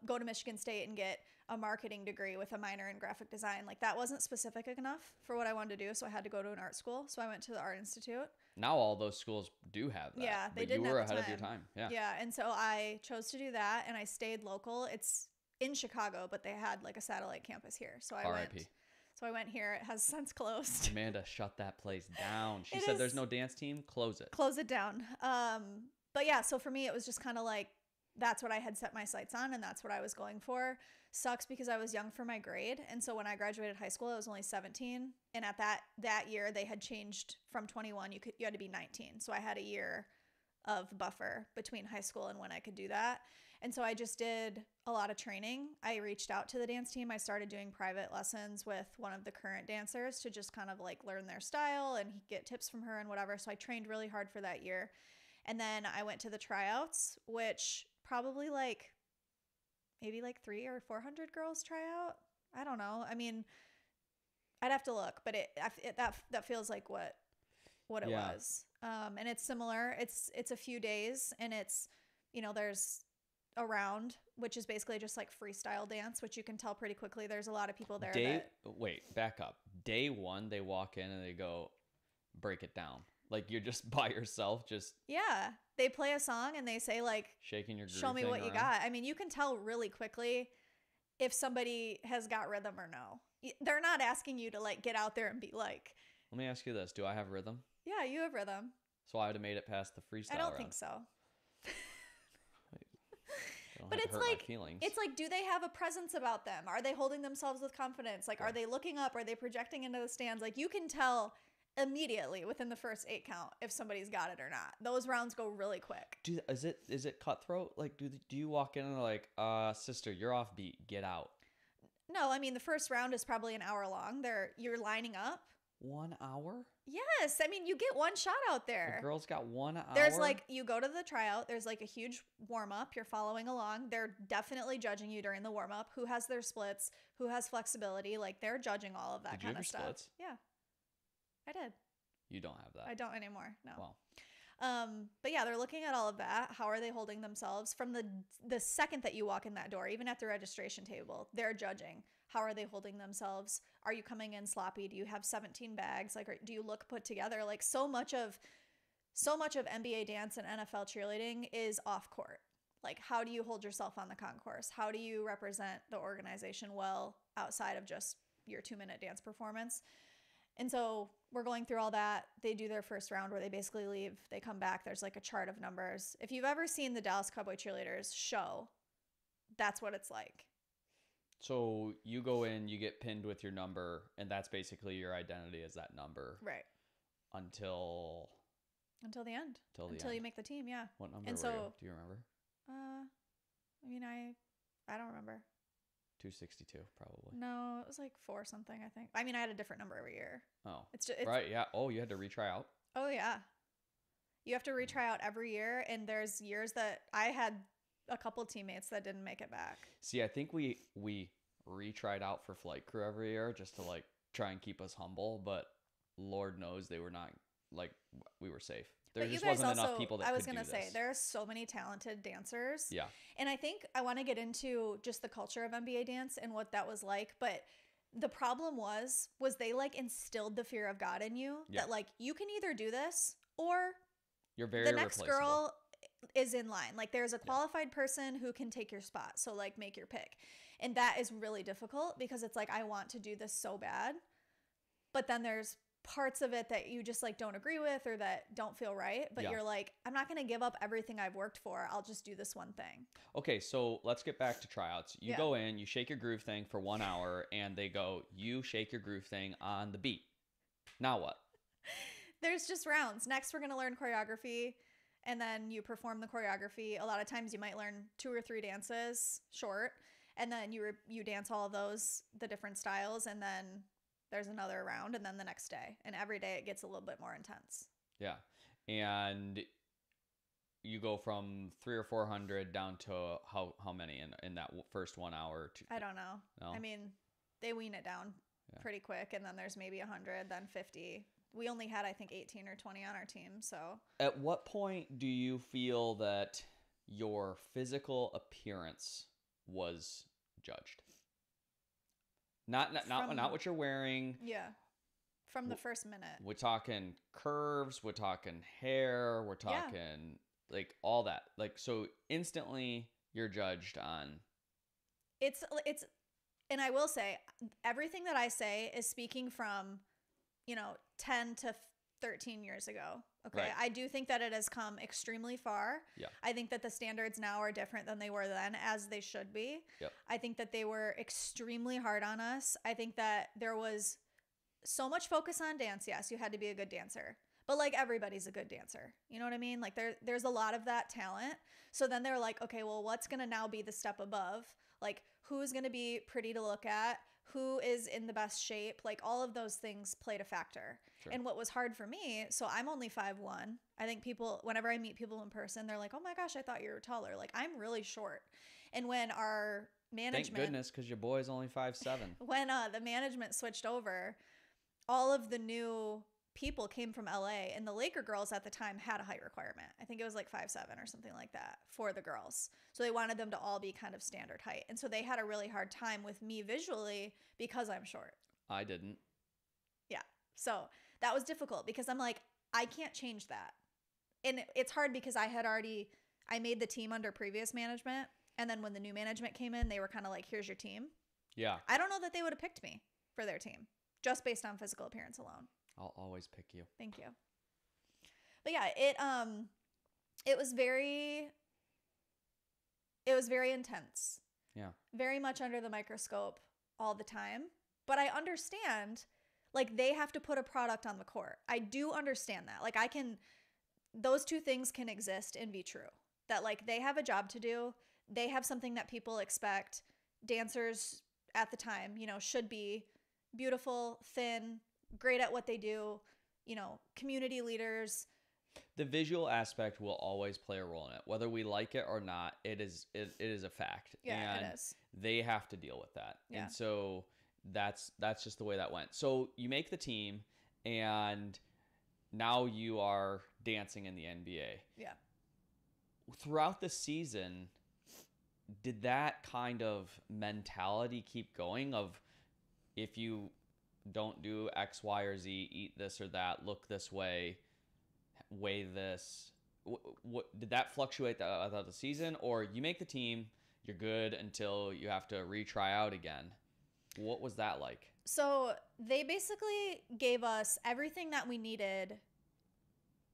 go to Michigan State and get a marketing degree with a minor in graphic design. Like, that wasn't specific enough for what I wanted to do. So I had to go to an art school. So I went to the Art Institute. Now all those schools do have that. Yeah, they didn't. You were ahead of your time. Yeah. Yeah. And so I chose to do that and I stayed local. It's in Chicago, but they had like a satellite campus here. So I went here. It has since closed. Amanda shut that place down. She said there's no dance team. Close it. Close it down. But yeah, so for me, it was just kind of like, that's what I had set my sights on and that's what I was going for. Sucks because I was young for my grade. And so when I graduated high school, I was only 17. And at that year, they had changed from 21. You had to be 19. So I had a year of buffer between high school and when I could do that. And so I just did a lot of training. I reached out to the dance team. I started doing private lessons with one of the current dancers to just kind of like learn their style and get tips from her and whatever. So I trained really hard for that year. And then I went to the tryouts, which probably maybe 300 or 400 girls try out. I don't know. I mean, I'd have to look, but that feels like what it was. And it's similar. It's a few days and it's, there's a round, which is basically just like freestyle dance, which you can tell pretty quickly. There's a lot of people there. Wait, back up. Day one, they walk in and they go, break it down. Like, you're just by yourself, Yeah. They play a song and they say like, shaking your groove, show me what you got. I mean, you can tell really quickly if somebody has got rhythm or no. They're not asking you to like get out there and be like. Let me ask you this. Do I have rhythm? Yeah, you have rhythm. So I would have made it past the freestyle I don't round. think so. But it's like, do they have a presence about them? Are they holding themselves with confidence? Like, are they looking up? Are they projecting into the stands? Like, you can tell immediately within the first 8 count if somebody's got it or not. Those rounds go really quick. Is it cutthroat? Like, do you walk in and like, sister, you're off beat, get out? No, I mean, the first round is probably an hour long. You're lining up. 1 hour? Yes. I mean, you get one shot out there. The girls got 1 hour? There's like, you go to the tryout. There's like a huge warm up. You're following along. They're definitely judging you during the warm up. Who has their splits? Who has flexibility? Like, they're judging all of that kind of stuff. Splits? Yeah. I did. You don't have that. I don't anymore. No. Wow. But yeah, they're looking at all of that. How are they holding themselves from the second that you walk in that door, even at the registration table? They're judging. How are they holding themselves? Are you coming in sloppy? Do you have 17 bags? Like, do you look put together? Like, so much of NBA dance and NFL cheerleading is off court. Like, how do you hold yourself on the concourse? How do you represent the organization well outside of just your 2-minute dance performance? And so we're going through all that. They do their first round where they basically leave. They come back. There's like a chart of numbers. If you've ever seen the Dallas Cowboy cheerleaders show, that's what it's like. So you go in, you get pinned with your number, and that's basically your identity as that number. Right. Until the end. Until you make the team, yeah. What number were you? Do you remember? I mean, I don't remember. 262, probably. No, it was like 4 something, I think. I mean, I had a different number every year. Oh. It's right, yeah. Oh, you had to retry out? Oh, yeah. You have to retry out every year, and there's years that I had a couple teammates that didn't make it back. See, I think we retried out for flight crew every year just to like try and keep us humble, but Lord knows they were not, like, we were safe. There just wasn't enough people that could do this. I was going to say, there are so many talented dancers. Yeah. And I think I want to get into just the culture of NBA dance and what that was like. But the problem was they like instilled the fear of God in you that like, you can either do this or you're very the next girl is in line. Like there's a qualified person who can take your spot. So like make your pick. And that is really difficult because it's like, I want to do this so bad. But then there's parts of it that you just like don't agree with or that don't feel right, but you're like, I'm not going to give up everything I've worked for. I'll just do this one thing. Okay, so let's get back to tryouts. You go in, you shake your groove thing for 1 hour, and they go, you shake your groove thing on the beat. Now what? There's just rounds. Next, we're going to learn choreography, and then you perform the choreography. A lot of times you might learn 2 or 3 dances short, and then you dance all of those, the different styles, and then there's another round, and then the next day. And every day it gets a little bit more intense. Yeah. And you go from 300 or 400 down to how many in that first 1 hour? I don't know. No? I mean, they wean it down pretty quick, and then there's maybe 100, then 50. We only had, I think, 18 or 20 on our team, so. At what point do you feel that your physical appearance was judged? Not what you're wearing. Yeah. From the first minute. We're talking curves, we're talking hair, we're talking like all that. Like, so instantly you're judged on. It's and I will say everything that I say is speaking from, 10 to 13 years ago. Okay. Right. I do think that it has come extremely far. Yeah. I think that the standards now are different than they were then, as they should be. Yep. I think that they were extremely hard on us. I think that there was so much focus on dance. Yes, you had to be a good dancer. But like everybody's a good dancer. You know what I mean? Like there's a lot of that talent. So then they're like, okay, well, what's going to now be the step above? Like who's going to be pretty to look at? Who is in the best shape? Like all of those things played a factor. Sure. And what was hard for me, so I'm only 5'1". I think people, whenever I meet people in person, they're like, oh my gosh, I thought you were taller. Like I'm really short. And when our management... Thank goodness, because your boy's only 5'7". When the management switched over, all of the new people came from LA, and the Laker girls at the time had a height requirement. I think it was like 5'7" or something like that for the girls. So they wanted them to all be kind of standard height. And so they had a really hard time with me visually because I'm short. I didn't. Yeah. So that was difficult because I'm like, I can't change that. And it's hard because I made the team under previous management. And then when the new management came in, they were kind of like, here's your team. Yeah. I don't know that they would have picked me for their team just based on physical appearance alone. I'll always pick you. Thank you. But yeah, it was very intense. Yeah. Very much under the microscope all the time. But I understand, like, they have to put a product on the court. I do understand that. Like, those two things can exist and be true. That, like, they have a job to do. They have something that people expect. Dancers at the time, should be beautiful, thin, great at what they do, community leaders. The visual aspect will always play a role in it, whether we like it or not. It is a fact. Yeah, and it is. They have to deal with that. Yeah. And so that's just the way that went. So you make the team, and now you are dancing in the NBA. Yeah. Throughout the season, did that kind of mentality keep going of if you don't do X, Y, or Z, eat this or that, look this way, weigh this? What did that fluctuate throughout the season, or you make the team, you're good until you have to retry out again? What was that like? So they basically gave us everything that we needed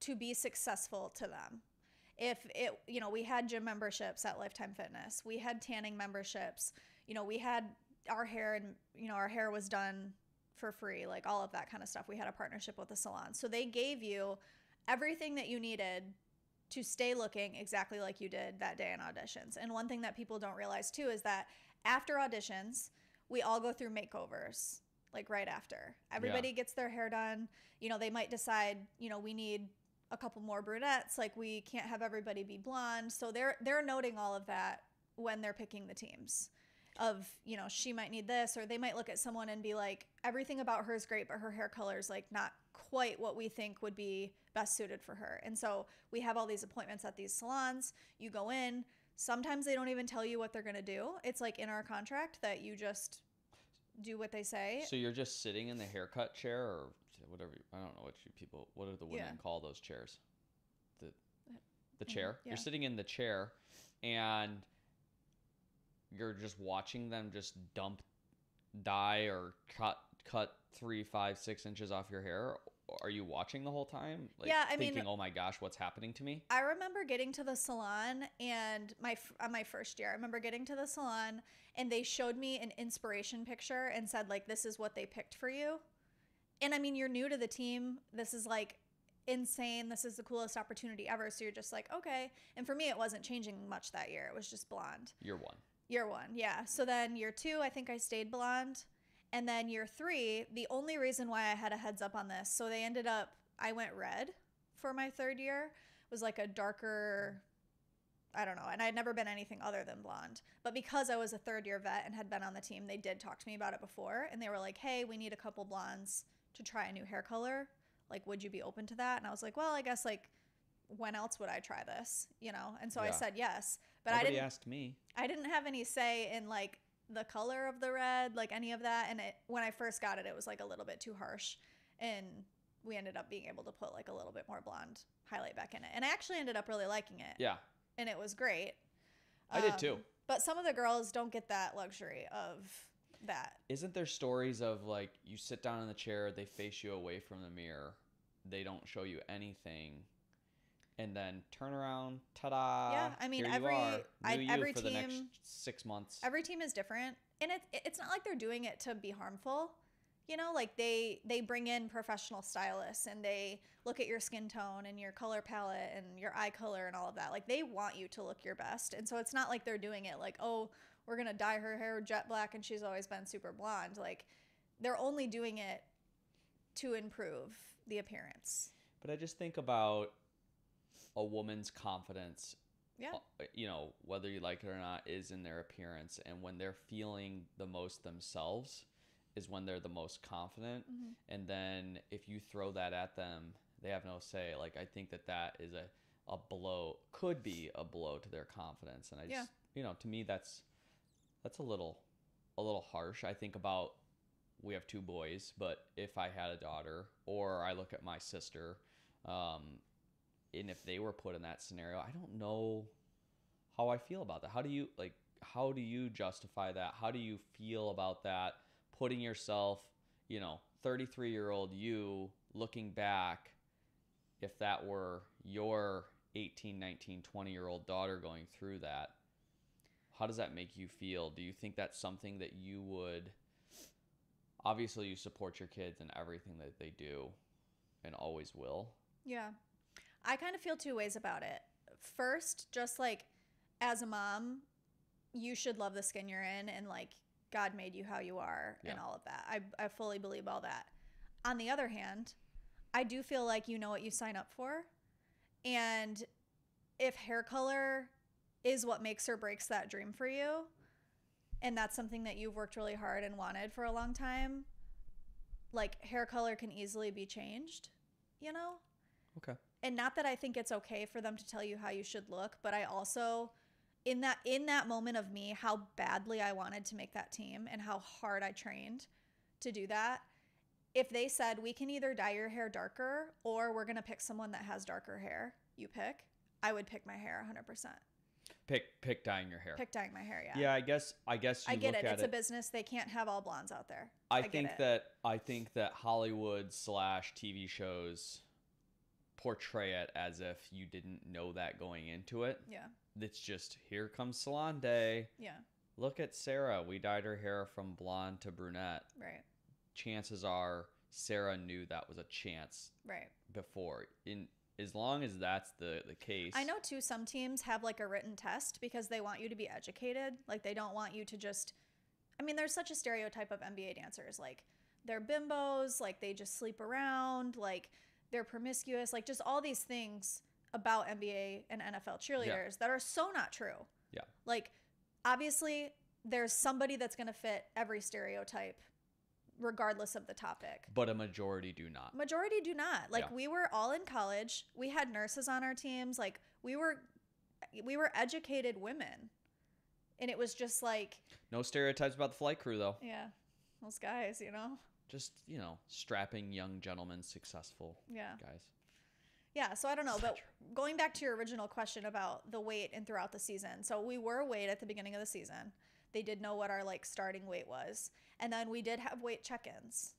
to be successful to them. If it, we had gym memberships at Lifetime Fitness, we had tanning memberships, we had our hair, and our hair was done for free, like all of that kind of stuff. We had a partnership with a salon. So they gave you everything that you needed to stay looking exactly like you did that day in auditions. And one thing that people don't realize too is that after auditions, we all go through makeovers, like right after. Everybody gets their hair done. They might decide, we need a couple more brunettes, like we can't have everybody be blonde. So they're noting all of that when they're picking the teams of, she might need this, or they might look at someone and be like, everything about her is great, but her hair color is like not quite what we think would be best suited for her. And so we have all these appointments at these salons. You go in, sometimes they don't even tell you what they're going to do. It's like in our contract that you just do what they say. So you're just sitting in the haircut chair, or whatever. I don't know what do the women call those chairs? The chair. Yeah. You're sitting in the chair and you're just watching them just dump dye or cut 3, 5, 6 inches off your hair. Are you watching the whole time? Like, yeah, thinking, oh my gosh, what's happening to me? I remember getting to the salon and on my first year, I remember getting to the salon and they showed me an inspiration picture and said, like, this is what they picked for you. And I mean, you're new to the team. This is like insane. This is the coolest opportunity ever. So you're just like, okay. And for me, it wasn't changing much that year. It was just blonde. Year one. Yeah. So then year 2, I think I stayed blonde. And then year 3, the only reason why I had a heads up on this, so I went red for my 3rd year. It was like a darker, I don't know, and I had never been anything other than blonde. But because I was a 3rd year vet and had been on the team, they did talk to me about it before. And they were like, hey, we need a couple blondes to try a new hair color. Like, would you be open to that? And I was like, well, I guess, like, when else would I try this? And so I said yes. But Nobody asked me. I didn't have any say in, like, the color of the red, like any of that. And when I first got it, it was like a little bit too harsh. And we ended up being able to put like a little bit more blonde highlight back in it. And I actually ended up really liking it. Yeah. And it was great. I did too. But some of the girls don't get that luxury of that. Isn't there stories of like you sit down in the chair, they face you away from the mirror, they don't show you anything, and then turn around, ta-da! Yeah, I mean, every for team, the next 6 months. Every team is different, and it's not like they're doing it to be harmful. Like they bring in professional stylists and they look at your skin tone and your color palette and your eye color and all of that. Like they want you to look your best, and so it's not like they're doing it like, oh, we're gonna dye her hair jet black and she's always been super blonde. Like they're only doing it to improve the appearance. But I just think about a woman's confidence, whether you like it or not, is in their appearance. And when they're feeling the most themselves is when they're the most confident. Mm-hmm. And then if you throw that at them, they have no say. Like, I think that is a blow, could be a blow to their confidence. And I just, to me, that's a little harsh. I think about, we have 2 boys, but if I had a daughter, or I look at my sister, and if they were put in that scenario, I don't know how I feel about that. How do you justify that? How do you feel about that? Putting yourself, 33-year-old you looking back, if that were your 18, 19, 20-year-old daughter going through that, how does that make you feel? Do you think that's something that you would, obviously you support your kids in everything that they do and always will? Yeah. I kind of feel 2 ways about it. First, just like as a mom, you should love the skin you're in and like God made you how you are and all of that. I fully believe all that. On the other hand, I do feel like you know what you sign up for. And if hair color is what makes or breaks that dream for you, and that's something that you've worked really hard and wanted for a long time, like hair color can easily be changed, Okay. And not that I think it's okay for them to tell you how you should look, but I also in that moment of me, how badly I wanted to make that team and how hard I trained to do that. If they said we can either dye your hair darker or we're going to pick someone that has darker hair, you pick, I would pick my hair 100%. Pick dyeing your hair. Pick dyeing my hair, yeah. Yeah, I guess you I get look it. at It's a business. They can't have all blondes out there. I think that Hollywood / TV shows portray it as if you didn't know that going into it. Yeah. It's just, here comes salon day. Yeah. Look at Sarah. We dyed her hair from blonde to brunette. Right. Chances are Sarah knew that was a chance Right. before. As long as that's the case. I know too, some teams have like a written test because they want you to be educated. Like they don't want you to just, I mean, there's such a stereotype of NBA dancers. Like they're bimbos, like they just sleep around, like they're promiscuous, like just all these things about NBA and NFL cheerleaders that are so not true. Yeah. Like obviously there's somebody that's going to fit every stereotype regardless of the topic. But a majority do not. Majority do not. Like we were all in college. We had nurses on our teams. Like we were educated women. And it was just like no stereotypes about the flight crew though. Yeah. Those guys, Just, strapping young gentlemen, successful guys. Yeah, so I don't know, but going back to your original question about the weight and throughout the season. So we were weighed at the beginning of the season. They did know what our starting weight was. And then we did have weight check-ins.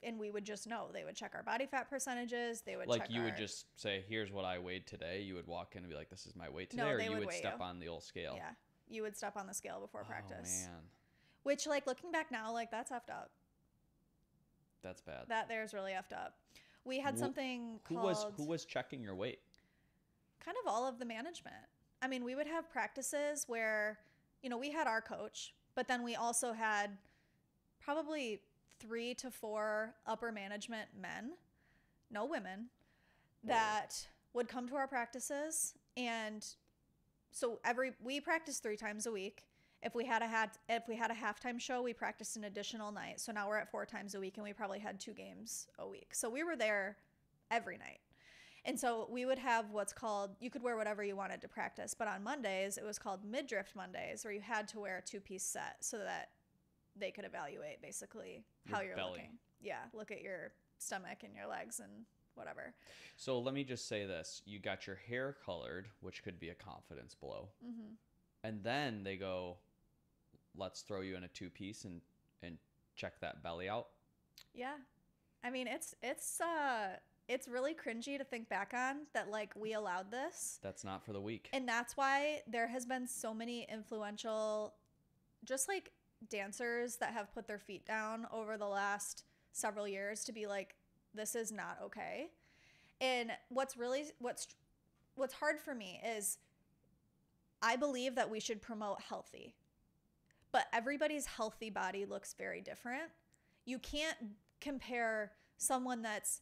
And we would just know. They would check our body fat percentages. They would check you would just say, here's what I weighed today. You would walk in and be like, this is my weight today. No, or they you would would weigh step you. on the old scale. Yeah. You would step on the scale before practice. Oh, man. Which, looking back now, that's effed up. That's bad. That there's really effed up. We had something called... Who was checking your weight? Kind of all of the management. I mean, we would have practices where, we had our coach, but then we also had probably 3 to 4 upper management men, no women, that would come to our practices. And so we practiced 3 times a week. If we had a halftime show, we practiced an additional night. So now we're at 4 times a week, and we probably had 2 games a week. So we were there every night. And so we would have what's called, you could wear whatever you wanted to practice, but on Mondays, it was called midriff Mondays, where you had to wear a 2-piece set so that they could evaluate basically how you're belly. looking. Yeah, look at your stomach and your legs and whatever. So let me just say this. You got your hair colored, which could be a confidence blow. Mm-hmm. And then they go, let's throw you in a 2-piece and check that belly out. Yeah. I mean, it's really cringy to think back on that, we allowed this. That's not for the weak. And that's why there has been so many influential, just dancers that have put their feet down over the last several years to be like, this is not okay. And what's hard for me is I believe that we should promote healthy, but everybody's healthy body looks very different. You can't compare someone that's,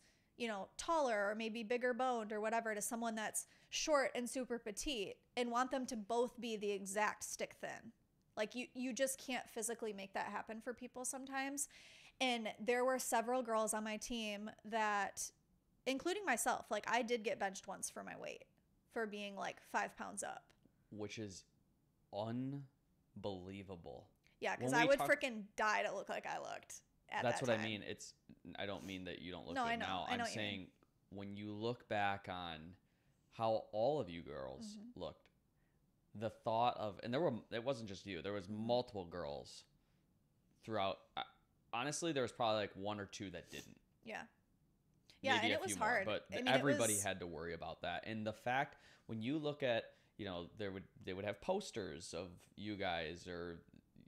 taller or maybe bigger boned or whatever to someone that's short and super petite and want them to both be the exact stick thin. You just can't physically make that happen for people sometimes. And there were several girls on my team that, including myself, I did get benched once for my weight for being 5 pounds up. Which is unbelievable. Yeah, because I would freaking die to look like I looked at That's that what time. I mean. I don't mean that you don't look No, good I know. now. I know I'm what you mean. saying when you look back on how all of you girls looked, the thought of, and it wasn't just you, there was multiple girls throughout. Honestly, there was probably 1 or 2 that didn't. Yeah. Yeah, Maybe and a it was few more, hard. but I mean, everybody had to worry about that. And the fact, when you look at, they would have posters of you guys or,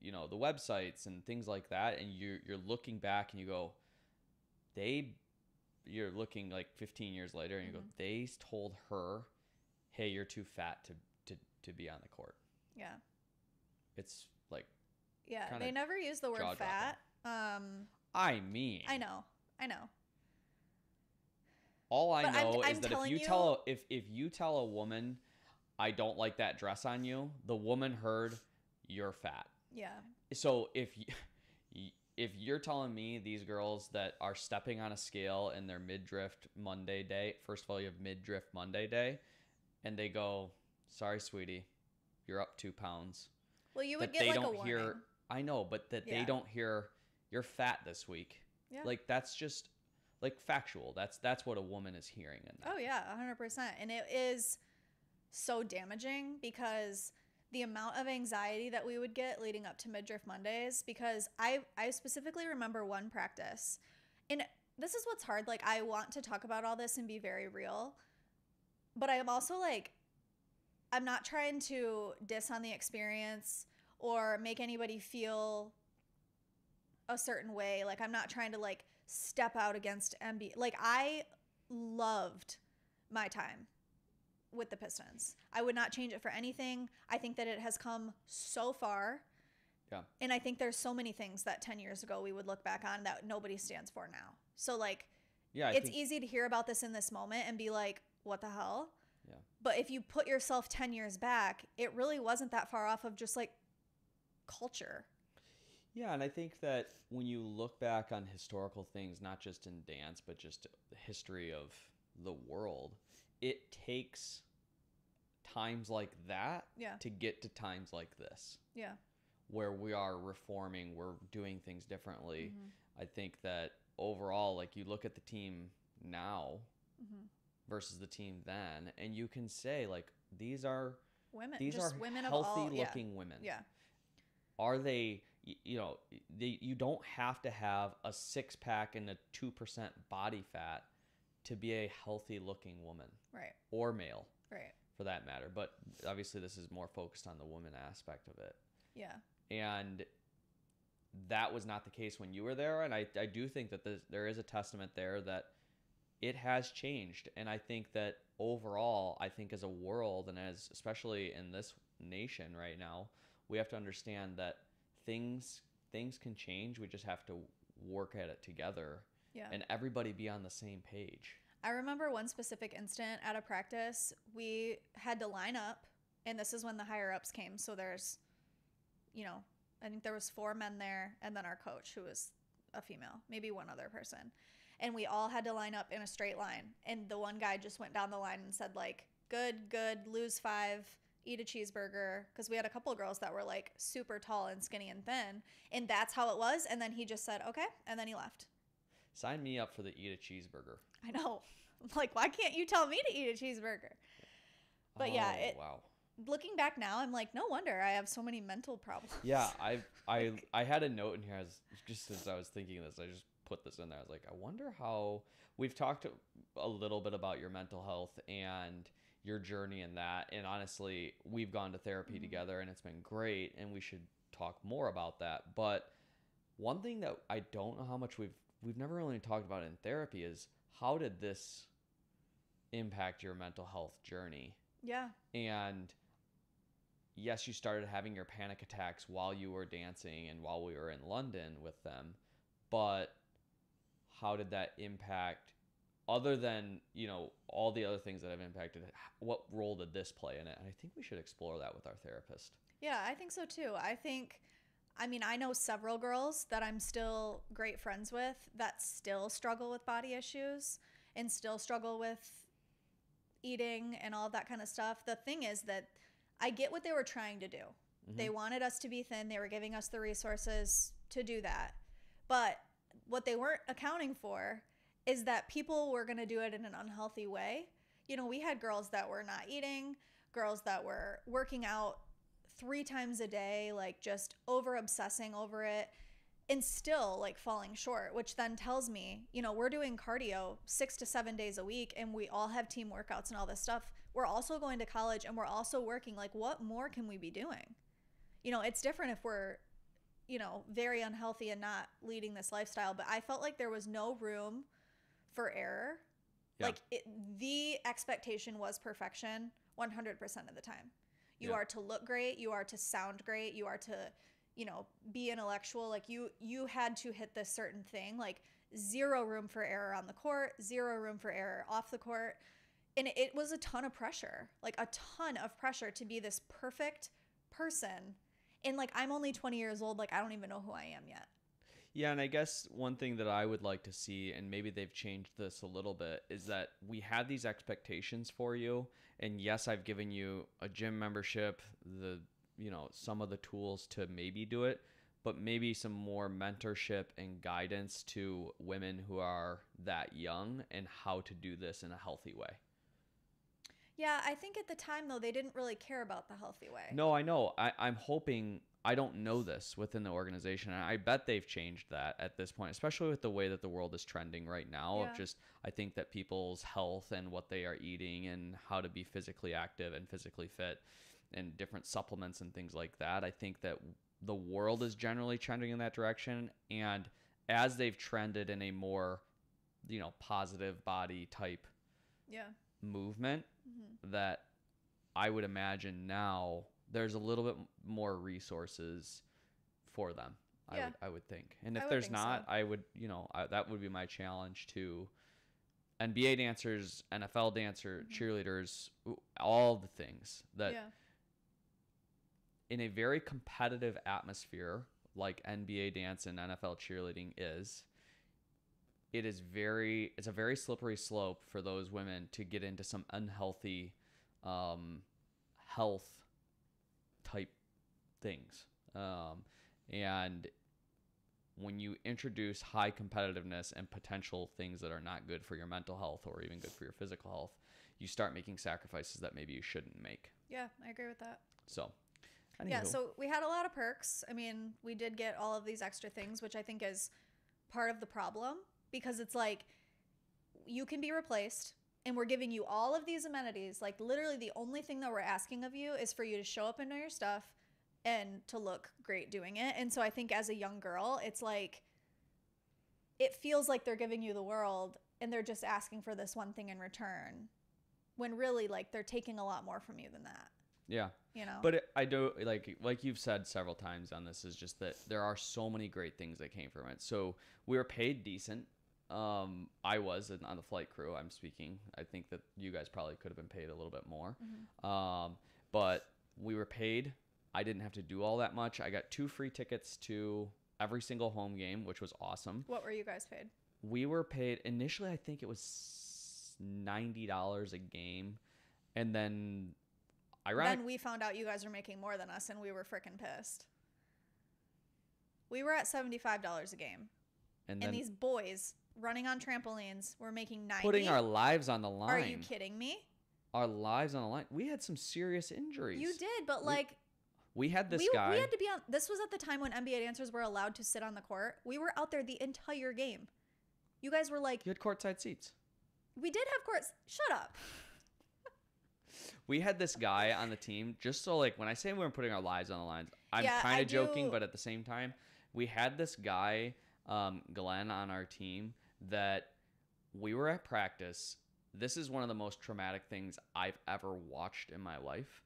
the websites and things like that. And you're looking back and you go, you're looking 15 years later and you go, they told her, hey, you're too fat to be on the court. Yeah. It's yeah, they never use the word fat. I mean, I know. All I know I'm is that if you tell a woman, I don't like that dress on you, the woman heard you're fat. Yeah. So if if you're telling me these girls that are stepping on a scale in their midriff Monday day, first of all, you have midriff Monday day, and they go, sorry, sweetie, you're up 2 pounds. Well, you would That get they like a don't warning. hear, I know, but that they Yeah. don't hear, you're fat this week. Yeah. Like, that's just, like, factual. That's what a woman is hearing in that. Oh yeah, 100%. And it is so damaging because the amount of anxiety that we would get leading up to midriff Mondays, because I specifically remember one practice. And this is what's hard. Like, I want to talk about all this and be very real, but I am also like, I'm not trying to diss on the experience or make anybody feel a certain way. Like, I'm not trying to like step out against MB. Like, I loved my time with the Pistons. I would not change it for anything. I think that it has come so far. Yeah. And I think there's so many things that 10 years ago we would look back on that nobody stands for now. So like, Yeah, it's easy to hear about this in this moment and be like, what the hell? Yeah. But if you put yourself 10 years back, it really wasn't that far off of just like culture. Yeah, and I think that when you look back on historical things, not just in dance, but just the history of the world, it takes times like that Yeah. to get to times like this, Yeah. where we are reforming, we're doing things differently. Mm-hmm. I think that overall, like, you look at the team now Mm-hmm. versus the team then, and you can say, like, these are Women, these just are women of healthy all, looking women. Yeah. Are they, you know, you don't have to have a 6-pack and a 2% body fat to be a healthy looking woman. Right. Or male. Right. For that matter. But obviously this is more focused on the woman aspect of it. Yeah. And that was not the case when you were there. And I do think that there is a testament there that it has changed. And I think that overall, I think as a world, and as especially in this nation right now, we have to understand that things can change. We just have to work at it together. Yeah. And everybody be on the same page. I remember one specific instant at a practice, we had to line up, and this is when the higher ups came. So there's, you know, I think there was 4 men there, and then our coach, who was a female, maybe one other person. And we all had to line up in a straight line. And the one guy just went down the line and said, like, good, lose 5, eat a cheeseburger. Because we had a couple of girls that were, like, super tall and skinny and thin. And that's how it was. And then he just said, okay. And then he left. Sign me up for the eat a cheeseburger. I know. Like, why can't you tell me to eat a cheeseburger? But yeah, wow. Looking back now, I'm like, no wonder I have so many mental problems. Yeah, I had a note in here just as I was thinking this. I just put this in there. I was like, I wonder how we've talked a little bit about your mental health and your journey in that. And honestly, we've gone to therapy together and it's been great. And we should talk more about that. But one thing that I don't know how much we've never really talked about in therapy is how did this impact your mental health journey? Yeah. And yes, you started having your panic attacks while you were dancing and while we were in London with them, but how did that impact, other than, you know, all the other things that have impacted it, what role did this play in it? And I think we should explore that with our therapist. Yeah, I think so too. I know several girls that I'm still great friends with that still struggle with body issues and still struggle with eating and all of that kind of stuff. The thing is that I get what they were trying to do. Mm-hmm. They wanted us to be thin. They were giving us the resources to do that. But what they weren't accounting for is that people were going to do it in an unhealthy way. You know, we had girls that were not eating, girls that were working out 3 times a day, like just over obsessing over it and still like falling short, which then tells me, you know, we're doing cardio 6 to 7 days a week and we all have team workouts and all this stuff. We're also going to college and we're also working. Like, what more can we be doing? You know, it's different if we're, you know, very unhealthy and not leading this lifestyle, but I felt like there was no room for error. Yeah. Like the expectation was perfection 100% of the time. You are to look great. You are to sound great. You are to, you know, be intellectual. Like you had to hit this certain thing, like 0 room for error on the court, 0 room for error off the court. And it was a ton of pressure, like a ton of pressure to be this perfect person. And like, I'm only 20 years old. Like, I don't even know who I am yet. Yeah, and I guess one thing that I would like to see, and maybe they've changed this a little bit, is that we had these expectations for you. And yes, I've given you a gym membership, some of the tools to maybe do it, but maybe some more mentorship and guidance to women who are that young and how to do this in a healthy way. Yeah, I think at the time, though, they didn't really care about the healthy way. No, I know. I'm hoping. I don't know this within the organization, and I bet they've changed that at this point, especially with the way that the world is trending right now. Yeah. Of just, I think that people's health and what they are eating and how to be physically active and physically fit and different supplements and things like that. I think that the world is generally trending in that direction. And as they've trended in a more, positive body type Yeah. movement, that I would imagine now there's a little bit more resources for them. Yeah. I would think. And if I would there's think not, so. I would, that would be my challenge to NBA dancers, NFL dancer, cheerleaders, all the things that Yeah. in a very competitive atmosphere like NBA dance and NFL cheerleading is, it's a very slippery slope for those women to get into some unhealthy health type things. And when you introduce high competitiveness and potential things that are not good for your mental health or even good for your physical health, you start making sacrifices that maybe you shouldn't make. Yeah, I agree with that. So, Yeah, anywho. so we had a lot of perks. I mean, we did get all of these extra things, which I think is part of the problem, because it's like you can be replaced and we're giving you all of these amenities. Like literally the only thing that we're asking of you is for you to show up and know your stuff and to look great doing it. And so I think as a young girl, it's like it feels like they're giving you the world and they're just asking for this one thing in return, when really like they're taking a lot more from you than that. Yeah. You know? But I do like you've said several times on this, is just that there are so many great things that came from it. So we were paid decent. I was on the flight crew. I'm speaking. I think that you guys probably could have been paid a little bit more. But we were paid. I didn't have to do all that much. I got 2 free tickets to every single home game, which was awesome. What were you guys paid? We were paid initially, I think it was $90 a game. And then Then we found out you guys were making more than us and we were freaking pissed. We were at $75 a game. And these boys running on trampolines were making 90. Putting our lives on the line. Are you kidding me? Our lives on the line. We had some serious injuries. You did, but we had this guy. We had to be on. This was at the time when NBA dancers were allowed to sit on the court. We were out there the entire game. You guys were like. You had courtside seats. We did have courts. Shut up. We had this guy on the team, just so when I say we were putting our lives on the line, I'm kind of joking, but at the same time, we had this guy, Glenn, on our team that we were at practice. This is one of the most traumatic things I've ever watched in my life.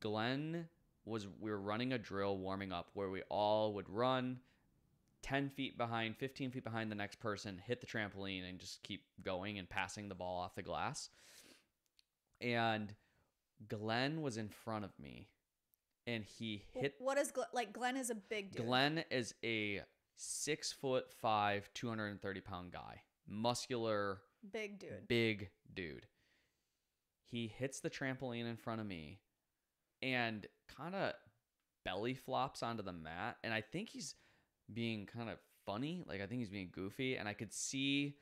We were running a drill, warming up, where we all would run 10 feet behind, 15 feet behind the next person, hit the trampoline, and just keep going and passing the ball off the glass. And Glenn was in front of me, and he hit. What is Glenn is a big dude. Glenn is a 6'5", 230-pound guy, muscular, big dude. He hits the trampoline in front of me, and kind of belly flops onto the mat. And I think he's being kind of funny. I think he's being goofy, and I could see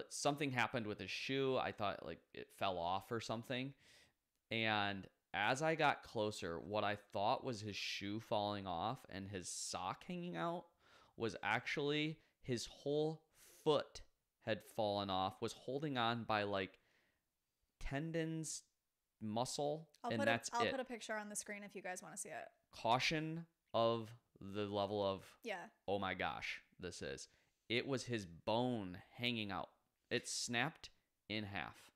something happened with his shoe. I thought it fell off or something. And as I got closer, what I thought was his shoe falling off and his sock hanging out was actually his whole foot had fallen off, was holding on by tendons, muscle, and that's it. I'll put a picture on the screen if you guys want to see it. Caution of the level of, yeah. Oh my gosh, this is. It was his bone hanging out. It snapped in half.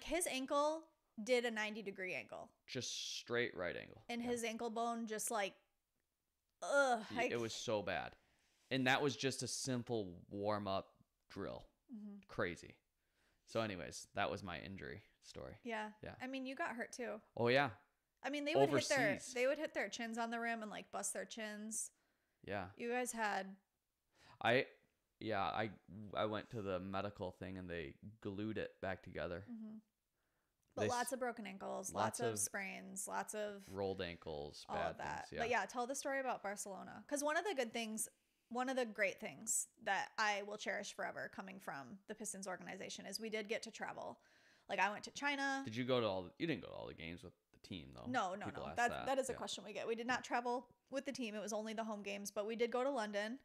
His ankle did a 90-degree angle. Just straight right angle. And his ankle bone just it was so bad. And that was just a simple warm-up drill. Mm-hmm. Crazy. So anyways, that was my injury story. Yeah. Yeah. I mean, you got hurt too. Oh yeah. I mean, they would hit their chins on the rim and bust their chins. Yeah. You guys had. I yeah, I went to the medical thing and they glued it back together. But lots of broken ankles, lots of sprains, lots of rolled ankles, all bad of that. things. Yeah. But yeah, tell the story about Barcelona. Because one of the great things that I will cherish forever coming from the Pistons organization is we did get to travel. Like I went to China. Did you go to all? You didn't go to all the games with the team though. No. People ask That is a question we get. We did not travel with the team. It was only the home games, but we did go to London.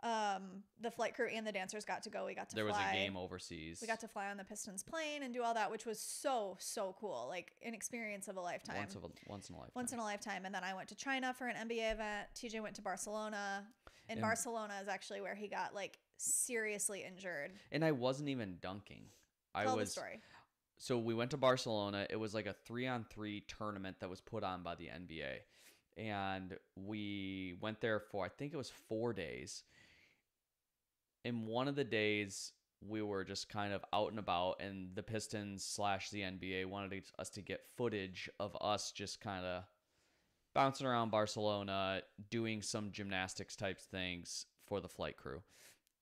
The flight crew and the dancers got to go. We got to fly. There was a game overseas. We got to fly on the Pistons plane and do all that, which was so cool. Like an experience of a lifetime. Once in a lifetime. Once in a lifetime. And then I went to China for an NBA event. TJ went to Barcelona. And Barcelona is actually where he got like seriously injured. And I wasn't even dunking. Tell the story. So we went to Barcelona. It was like a 3-on-3 tournament that was put on by the NBA. And we went there for, I think it was 4 days. And one of the days we were just kind of out and about, and the Pistons / the NBA wanted us to get footage of us just kind of bouncing around Barcelona, doing some gymnastics type things for the flight crew.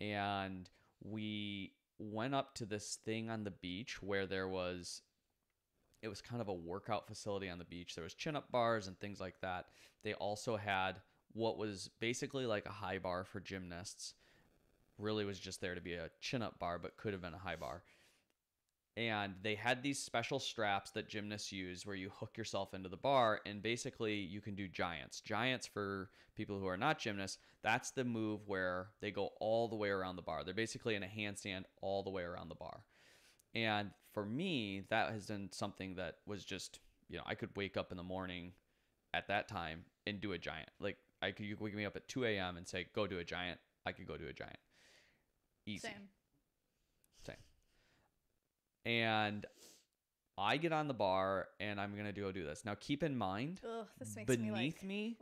And we went up to this thing on the beach where it was kind of a workout facility on the beach. There was chin-up bars and things like that. They also had what was basically like a high bar for gymnasts. Really was just there to be a chin-up bar, but could have been a high bar. And they had these special straps that gymnasts use where you hook yourself into the bar, and basically you can do giants. Giants, for people who are not gymnasts, that's the move where they go all the way around the bar. They're basically in a handstand all the way around the bar. And for me, that has been something that was just, I could wake up in the morning at that time and do a giant. Like, you could wake me up at 2 a.m. and say, go do a giant. I could go do a giant. Easy. Same. And I get on the bar and I'm going to go do this. Now, keep in mind, this makes beneath me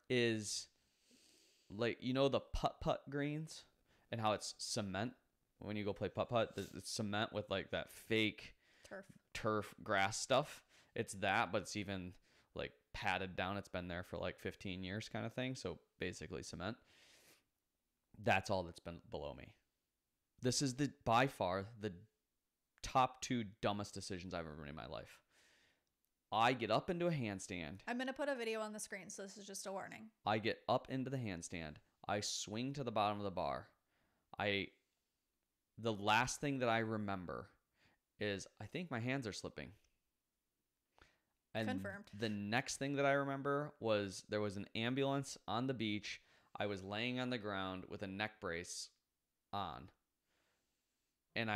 is like, the putt-putt greens and how it's cement when you go play putt-putt. It's cement with like that fake turf grass stuff. It's that, but it's even like padded down. It's been there for like 15 years kind of thing. So basically cement. That's all that's been below me. This is by far the top 2 dumbest decisions I've ever made in my life. I get up into a handstand. I'm going to put a video on the screen, so this is just a warning. I get up into the handstand. I swing to the bottom of the bar. The last thing that I remember is I think my hands are slipping. And confirmed. The next thing that I remember was there was an ambulance on the beach. I was laying on the ground with a neck brace on. And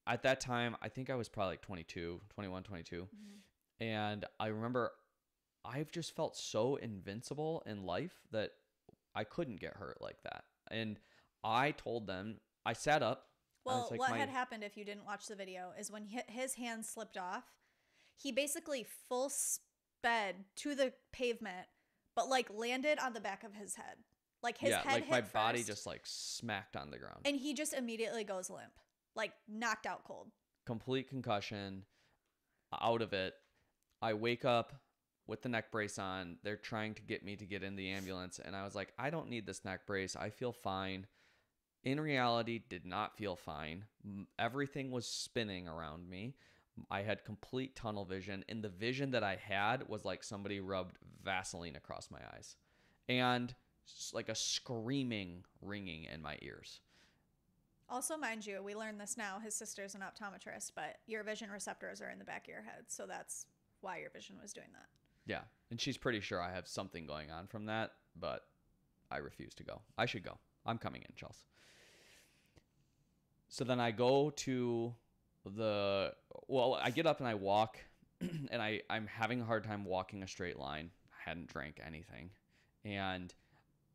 at that time, I think I was probably like 21, 22. Mm-hmm. And I remember I've just felt so invincible in life that I couldn't get hurt like that. And I told them, I sat up. Well, like, what had happened, if you didn't watch the video, is when his hand slipped off, he basically full sped to the pavement, but like landed on the back of his head. Like his head hit my first, body just like smacked on the ground. And he just immediately goes limp. Like knocked out cold. Complete concussion, out of it. I wake up with the neck brace on. They're trying to get me to get in the ambulance. And I was like, I don't need this neck brace. I feel fine. In reality, did not feel fine. Everything was spinning around me. I had complete tunnel vision. And the vision that I had was like somebody rubbed Vaseline across my eyes. And like a screaming, ringing in my ears. Also, mind you, we learned this now. His sister's an optometrist, but your vision receptors are in the back of your head. So that's why your vision was doing that. Yeah. And she's pretty sure I have something going on from that, but I refuse to go. I should go. I'm coming in, Chelsea. So then I go to I get up and I walk, and I'm having a hard time walking a straight line. I hadn't drank anything. And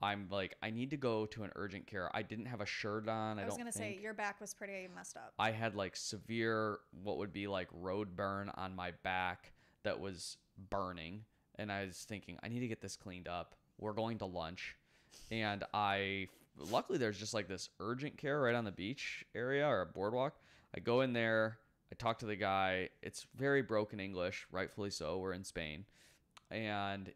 I'm like, I need to go to an urgent care. I didn't have a shirt on. I was going to say, your back was pretty messed up. I had like severe, what would be like road burn on my back that was burning. And I was thinking, I need to get this cleaned up. We're going to lunch. And luckily there's just like this urgent care right on the beach area or a boardwalk. I go in there. I talk to the guy. It's very broken English, rightfully so. We're in Spain. And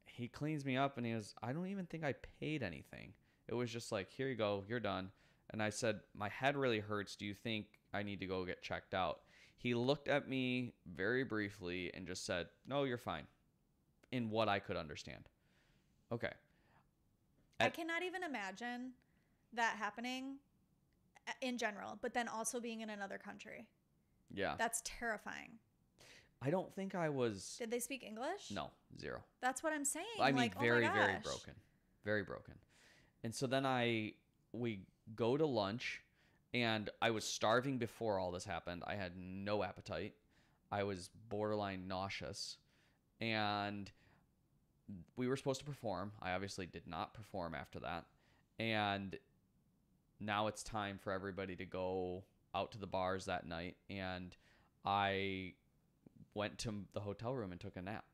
he cleans me up and he goes, I don't even think I paid anything. It was just like, here you go, you're done. And I said, my head really hurts. Do you think I need to go get checked out? He looked at me very briefly and just said, no, you're fine, in what I could understand. Okay. I cannot even imagine that happening in general, but then also being in another country. Yeah. That's terrifying. I don't think I was. Did they speak English? No, zero. That's what I'm saying. I mean, like, very, oh my very gosh. broken. Very broken. And so then we go to lunch, and I was starving before all this happened. I had no appetite. I was borderline nauseous. And we were supposed to perform. I obviously did not perform after that. And now it's time for everybody to go out to the bars that night. And I went to the hotel room and took a nap.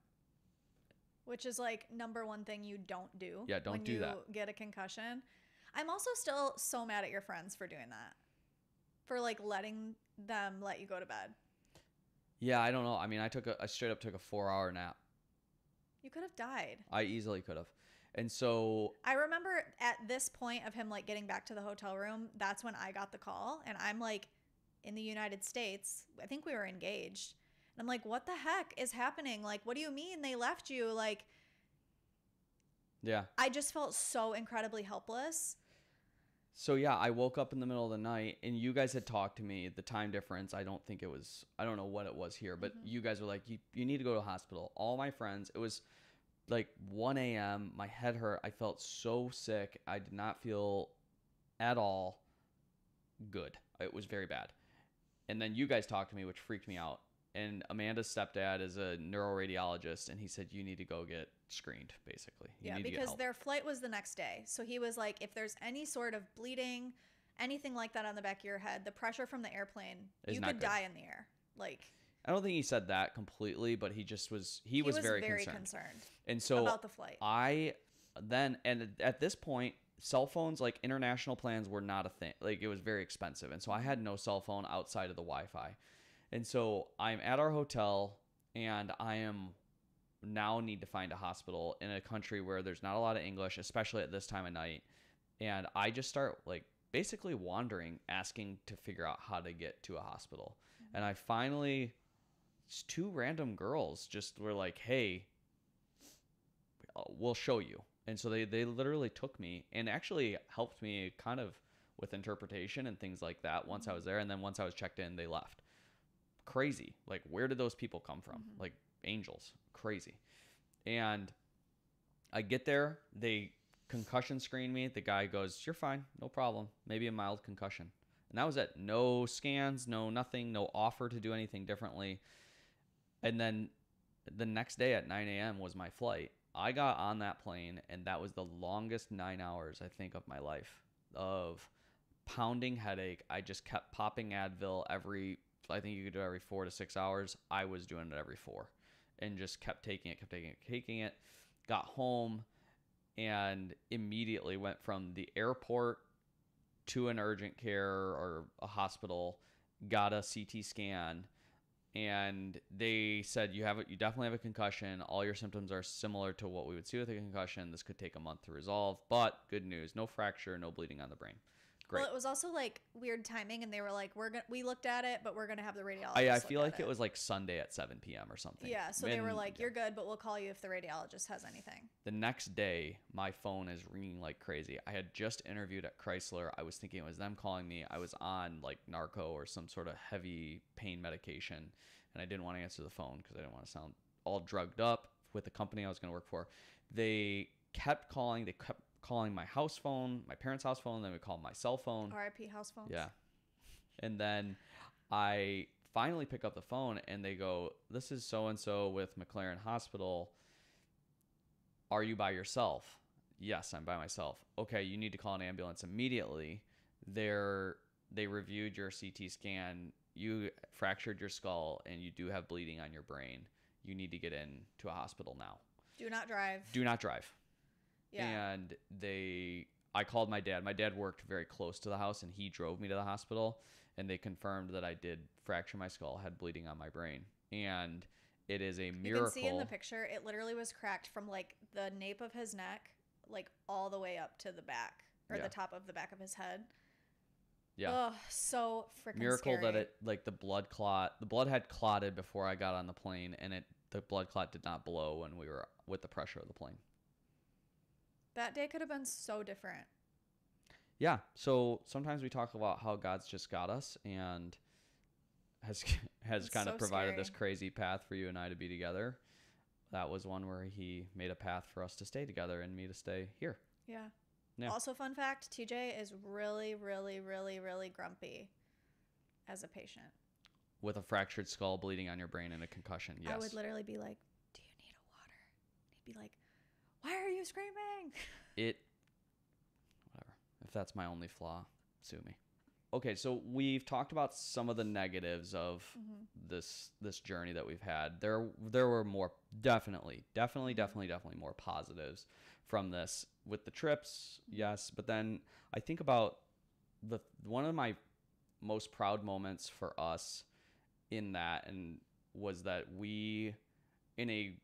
Which is like number one thing you don't do. Yeah, don't do that. When you get a concussion. I'm also still so mad at your friends for doing that. For like letting them let you go to bed. Yeah, I don't know. I mean, I straight up took a 4-hour nap. You could have died. I easily could have. And so I remember at this point of him like getting back to the hotel room, that's when I got the call. And I'm like in the United States. I think we were engaged. And I'm like, what the heck is happening? Like, what do you mean they left you? Like, yeah. I just felt so incredibly helpless. So yeah, I woke up in the middle of the night, and you guys had talked to me. The time difference, I don't know what it was here, but you guys were like, you need to go to the hospital. All my friends, it was like 1 a.m. My head hurt. I felt so sick. I did not feel at all good. It was very bad. And then you guys talked to me, which freaked me out. And Amanda's stepdad is a neuroradiologist, and he said, you need to go get screened, basically. You need to get because help. their flight was the next day. So he was like, if there's any sort of bleeding, anything like that on the back of your head, the pressure from the airplane, you could die in the air. Like, I don't think he said that completely, but he just was, he was very concerned. And so about the flight. And at this point, cell phones, like international plans, were not a thing. Like, it was very expensive. And so I had no cell phone outside of the Wi-Fi. And so I'm at our hotel, and I am now need to find a hospital in a country where there's not a lot of English, especially at this time of night. And I just start like basically wandering, asking to figure out how to get to a hospital. Mm-hmm. And I finally, two random girls just were like, hey, we'll show you. And so they literally took me and actually helped me kind of with interpretation and things like that once I was there. And then once I was checked in, they left. Crazy. Like, where did those people come from? Mm-hmm. Like angels. Crazy. And I get there, they concussion screen me. The guy goes, you're fine, no problem, maybe a mild concussion. And that was it. No scans, no nothing, no offer to do anything differently. And then the next day at 9 a.m. was my flight. I got on that plane, and that was the longest 9 hours, I think, of my life, of pounding headache. I just kept popping Advil I think you could do every 4 to 6 hours. I was doing it every 4 and just kept taking it. Got home and immediately went from the airport to an urgent care or a hospital, got a CT scan, and they said, you definitely have a concussion. All your symptoms are similar to what we would see with a concussion. This could take a month to resolve, but good news, no fracture, no bleeding on the brain. Great. Well, it was also like weird timing, and they were like, we looked at it, but we're gonna have the radiologist. I feel like it was like Sunday at 7 p.m. or something. Yeah, so they were like, you're good, but we'll call you if the radiologist has anything. The next day, my phone is ringing like crazy. I had just interviewed at Chrysler. I was thinking it was them calling me. I was on like narco or some sort of heavy pain medication, and I didn't want to answer the phone because I didn't want to sound all drugged up with the company I was going to work for. They kept calling. They kept calling my house phone, my parents' house phone, then we called my cell phone. RIP house phones. Yeah. And then I finally pick up the phone, and they go, this is so-and-so with McLaren Hospital. Are you by yourself? Yes, I'm by myself. Okay, you need to call an ambulance immediately. They reviewed your CT scan. You fractured your skull, and you do have bleeding on your brain. You need to get into a hospital now. Do not drive. Do not drive. Yeah. And I called my dad. My dad worked very close to the house, and he drove me to the hospital, and they confirmed that I did fracture my skull, had bleeding on my brain. And it is a miracle. You can see in the picture, it literally was cracked from like the nape of his neck, like all the way up to the back. or Yeah. the top of the back of his head. Yeah. Oh, so freaking Miracle scary. that it like the blood had clotted before I got on the plane, and the blood clot did not blow when we were with the pressure of the plane. That day could have been so different. Yeah. So sometimes we talk about how God's just got us and has It's kind of so provided this scary. crazy path for you and I to be together. That was one where he made a path for us to stay together and me to stay here. Yeah. Yeah. Also, fun fact, TJ is really, really, really, really grumpy as a patient. With a fractured skull, bleeding on your brain, and a concussion. Yes. I would literally be like, do you need a water? He'd be like, why are you screaming? Whatever. If that's my only flaw, sue me. Okay, so we've talked about some of the negatives of this journey that we've had. There were more, definitely more positives from this with the trips, yes. But then I think about one of my most proud moments for us in that, and was that we, in a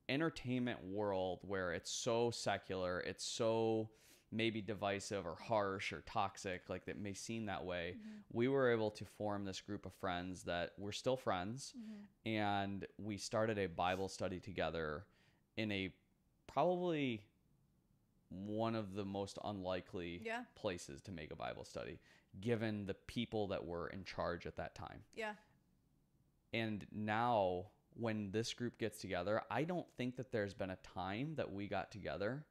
entertainment world where it's so secular, it's so maybe divisive or harsh or toxic, like that may seem that way, we were able to form this group of friends that we're still friends, and we started a Bible study together in a probably one of the most unlikely places to make a Bible study, given the people that were in charge at that time. Yeah. And now when this group gets together, I don't think that there's been a time that we got together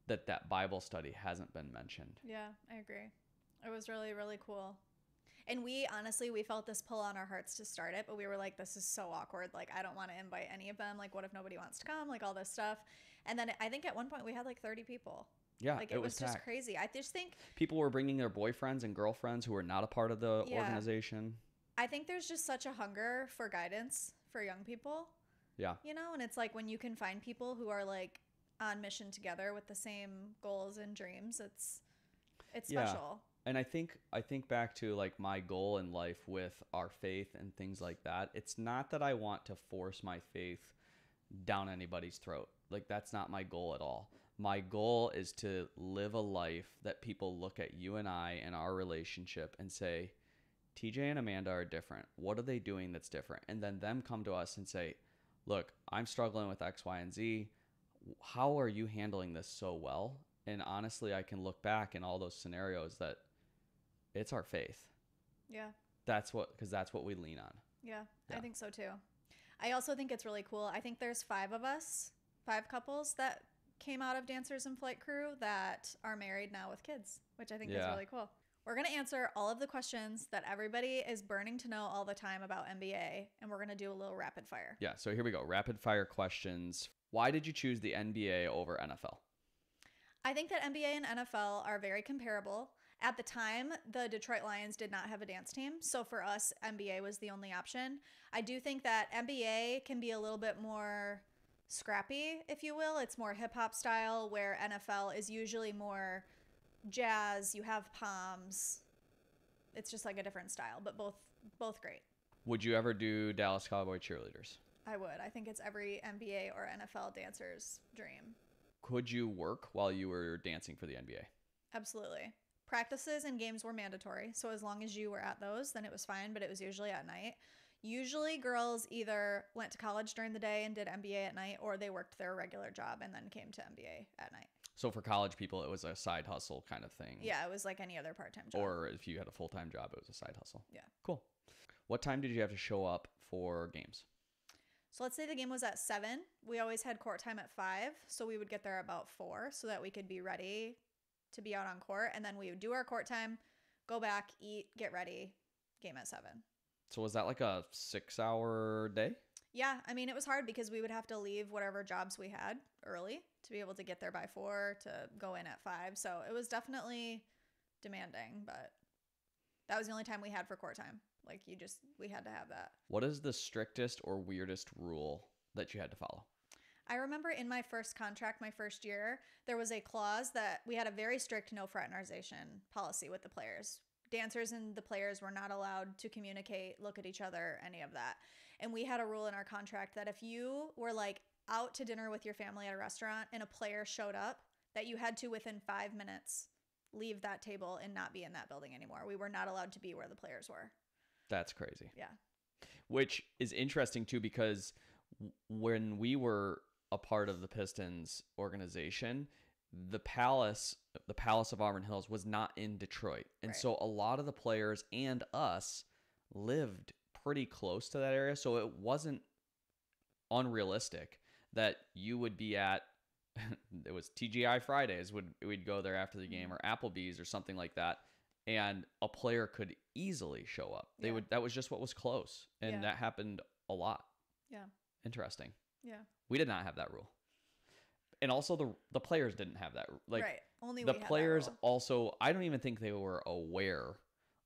that Bible study hasn't been mentioned. Yeah, I agree. It was really, really cool. And we felt this pull on our hearts to start it, but we were like, this is so awkward. Like, I don't want to invite any of them. Like, what if nobody wants to come? Like, all this stuff. And then I think at one point we had like 30 people. Yeah, like it was just packed. crazy. I just think people were bringing their boyfriends and girlfriends who were not a part of the organization. I think there's just such a hunger for guidance for young people. Yeah. You know, and it's like when you can find people who are like on mission together with the same goals and dreams, it's special. And I think back to like my goal in life with our faith and things like that. It's not that I want to force my faith down anybody's throat. Like, that's not my goal at all. My goal is to live a life that people look at you and I and our relationship and say, TJ and Amanda are different. What are they doing that's different? And then them come to us and say, look, I'm struggling with X, Y, and Z. How are you handling this so well? And honestly, I can look back in all those scenarios that it's our faith. Yeah. Because that's what we lean on. Yeah, I think so too. I also think it's really cool. I think there's 5 couples that came out of Dancers in Flight crew that are married now with kids, which I think is really cool. We're going to answer all of the questions that everybody is burning to know all the time about NBA, and we're going to do a little rapid fire. Yeah, so here we go. Rapid fire questions. Why did you choose the NBA over NFL? I think that NBA and NFL are very comparable. At the time, the Detroit Lions did not have a dance team, so for us, NBA was the only option. I do think that NBA can be a little bit more scrappy, if you will. It's more hip-hop style, where NFL is usually more jazz. You have palms. It's just like a different style, but both great. Would you ever do Dallas Cowboy cheerleaders? I would. I think it's every NBA or NFL dancer's dream. Could you work while you were dancing for the NBA? Absolutely. Practices and games were mandatory, so as long as you were at those, then it was fine, but it was usually at night. Usually girls either went to college during the day and did NBA at night, or they worked their regular job and then came to NBA at night. So for college people, it was a side hustle kind of thing. Yeah, it was like any other part-time job. Or if you had a full-time job, it was a side hustle. Yeah. Cool. What time did you have to show up for games? So let's say the game was at 7. We always had court time at 5, so we would get there about 4 so that we could be ready to be out on court. And then we would do our court time, go back, eat, get ready, game at 7. So was that like a 6-hour day? Yeah, I mean, it was hard because we would have to leave whatever jobs we had early to be able to get there by 4, to go in at 5. So it was definitely demanding, but that was the only time we had for court time. Like, we had to have that. What is the strictest or weirdest rule that you had to follow? I remember in my first contract, my first year, there was a clause that we had a very strict no fraternization policy with the players. Dancers and the players were not allowed to communicate, look at each other, any of that. And we had a rule in our contract that if you were like out to dinner with your family at a restaurant and a player showed up, that you had to, within 5 minutes, leave that table and not be in that building anymore. We were not allowed to be where the players were. That's crazy. Yeah. Which is interesting too, because when we were a part of the Pistons organization, the Palace of Auburn Hills was not in Detroit. And Right. so a lot of the players and us lived pretty close to that area. So it wasn't unrealistic that you would be at, it was TGI Fridays, we'd go there after the game, or Applebee's or something like that, and a player could easily show up. That was just what was close, and that happened a lot. Yeah. Interesting. Yeah. We did not have that rule. And also the players didn't have that. Like, right. Only the we had players that rule. also, I don't even think they were aware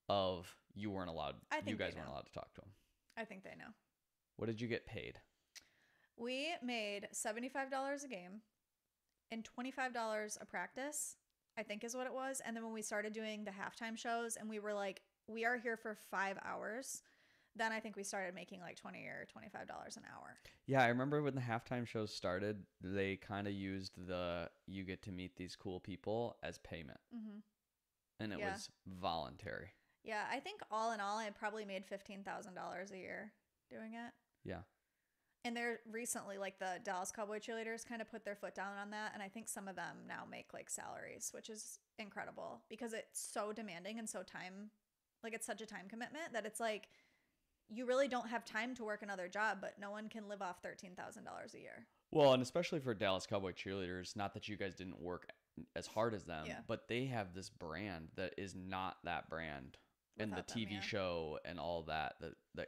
of you weren't allowed. You guys weren't allowed to talk to them. I think they know. What did you get paid? We made $75 a game and $25 a practice, I think is what it was. And then when we started doing the halftime shows and we were like, we are here for 5 hours, then I think we started making like $20 or $25 an hour. Yeah, I remember when the halftime shows started, they kind of used you get to meet these cool people as payment. Mm-hmm. And it was voluntary. Yeah, I think all in all, I probably made $15,000 a year doing it. Yeah. And they're recently, like the Dallas Cowboy cheerleaders kind of put their foot down on that. And I think some of them now make like salaries, which is incredible because it's so demanding and so it's such a time commitment that it's like, you really don't have time to work another job, but no one can live off $13,000 a year. Well, and especially for Dallas Cowboy cheerleaders, not that you guys didn't work as hard as them, but they have this brand that is not that brand. And the TV show and all that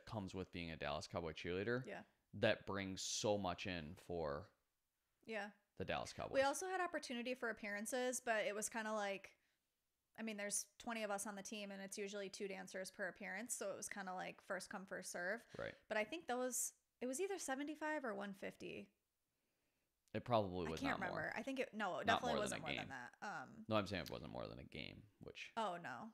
comes with being a Dallas Cowboy cheerleader. Yeah. That brings so much in for the Dallas Cowboys. We also had opportunity for appearances, but it was kind of like, I mean, there's 20 of us on the team and it's usually 2 dancers per appearance. So it was kind of like first come, first serve. Right. But I think it was either 75 or 150. It probably was. I can't not remember. More. I think it definitely wasn't more than that. No, I'm saying it wasn't more than a game, which. Oh, no.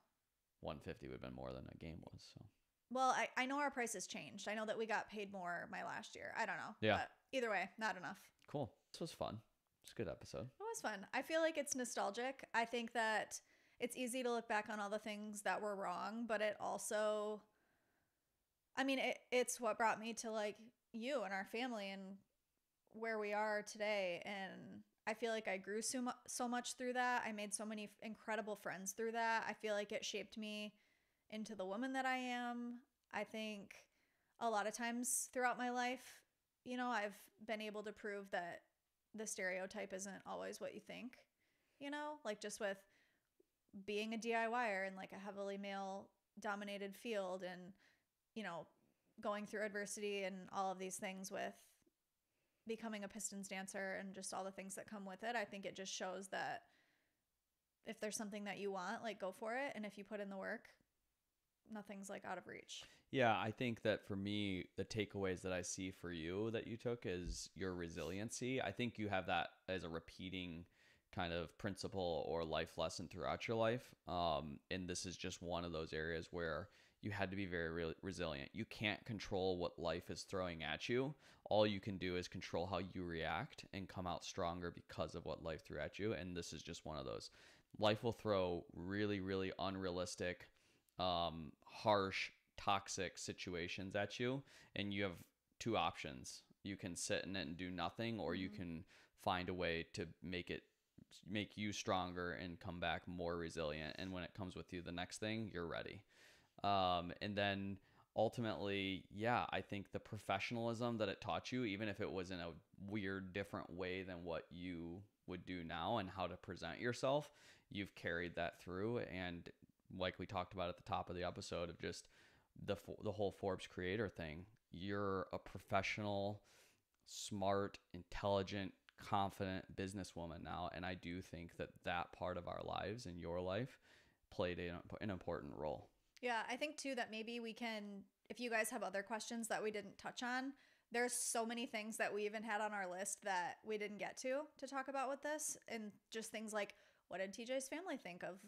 150 would have been more than a game was. So. Well, I know our prices changed. I know that we got paid more my last year. I don't know. Yeah. But either way, not enough. Cool. This was fun. It's a good episode. It was fun. I feel like it's nostalgic. I think that it's easy to look back on all the things that were wrong, but it also, I mean, it's what brought me to like you and our family and where we are today. And I feel like I grew so much through that. I made so many incredible friends through that. I feel like it shaped me into the woman that I am. I think a lot of times throughout my life, I've been able to prove that the stereotype isn't always what you think, like just with being a DIYer in like a heavily male dominated field and, going through adversity and all of these things with becoming a Pistons dancer and just all the things that come with it. I think it just shows that if there's something that you want, like go for it. And if you put in the work, nothing's like out of reach. Yeah, I think that for me, the takeaways that I see for you that you took is your resiliency. I think you have that as a repeating kind of principle or life lesson throughout your life. And this is just one of those areas where you had to be very resilient. You can't control what life is throwing at you. All you can do is control how you react and come out stronger because of what life threw at you. And this is just one of those. Life will throw really, really unrealistic, harsh, toxic situations at you. And you have 2 options. You can sit in it and do nothing, or you can find a way to make you stronger and come back more resilient. And when it comes with you, the next thing, you're ready. And then ultimately, I think the professionalism that it taught you, even if it was in a weird, different way than what you would do now and how to present yourself, you've carried that through. And like we talked about at the top of the episode of just the whole Forbes creator thing, you're a professional, smart, intelligent, confident businesswoman now. And I do think that part of our lives and your life played an important role. Yeah, I think too that maybe we can, if you guys have other questions that we didn't touch on, there's so many things that we even had on our list that we didn't get to talk about with this. And just things like, what did TJ's family think of,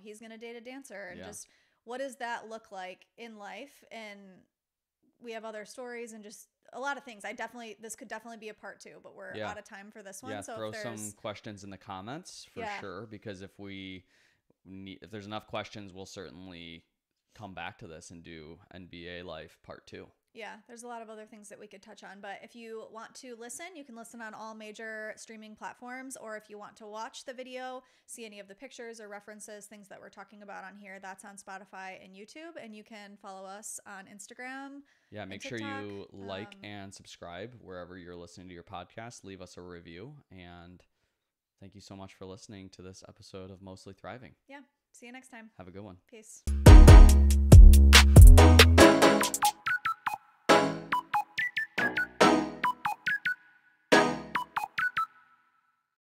he's going to date a dancer, and just what does that look like in life? And we have other stories and just a lot of things. This could definitely be a part 2, but we're out of time for this one. Yeah, so throw some questions in the comments for sure, because if there's enough questions, we'll certainly come back to this and do NBA life part 2. Yeah, there's a lot of other things that we could touch on, but if you want to listen, you can listen on all major streaming platforms, or if you want to watch the video, see any of the pictures or references, things that we're talking about on here, that's on Spotify and YouTube, and you can follow us on Instagram. Yeah, make sure you like and subscribe wherever you're listening to your podcast. Leave us a review, and thank you so much for listening to this episode of Mostly Thriving. Yeah, see you next time. Have a good one. Peace.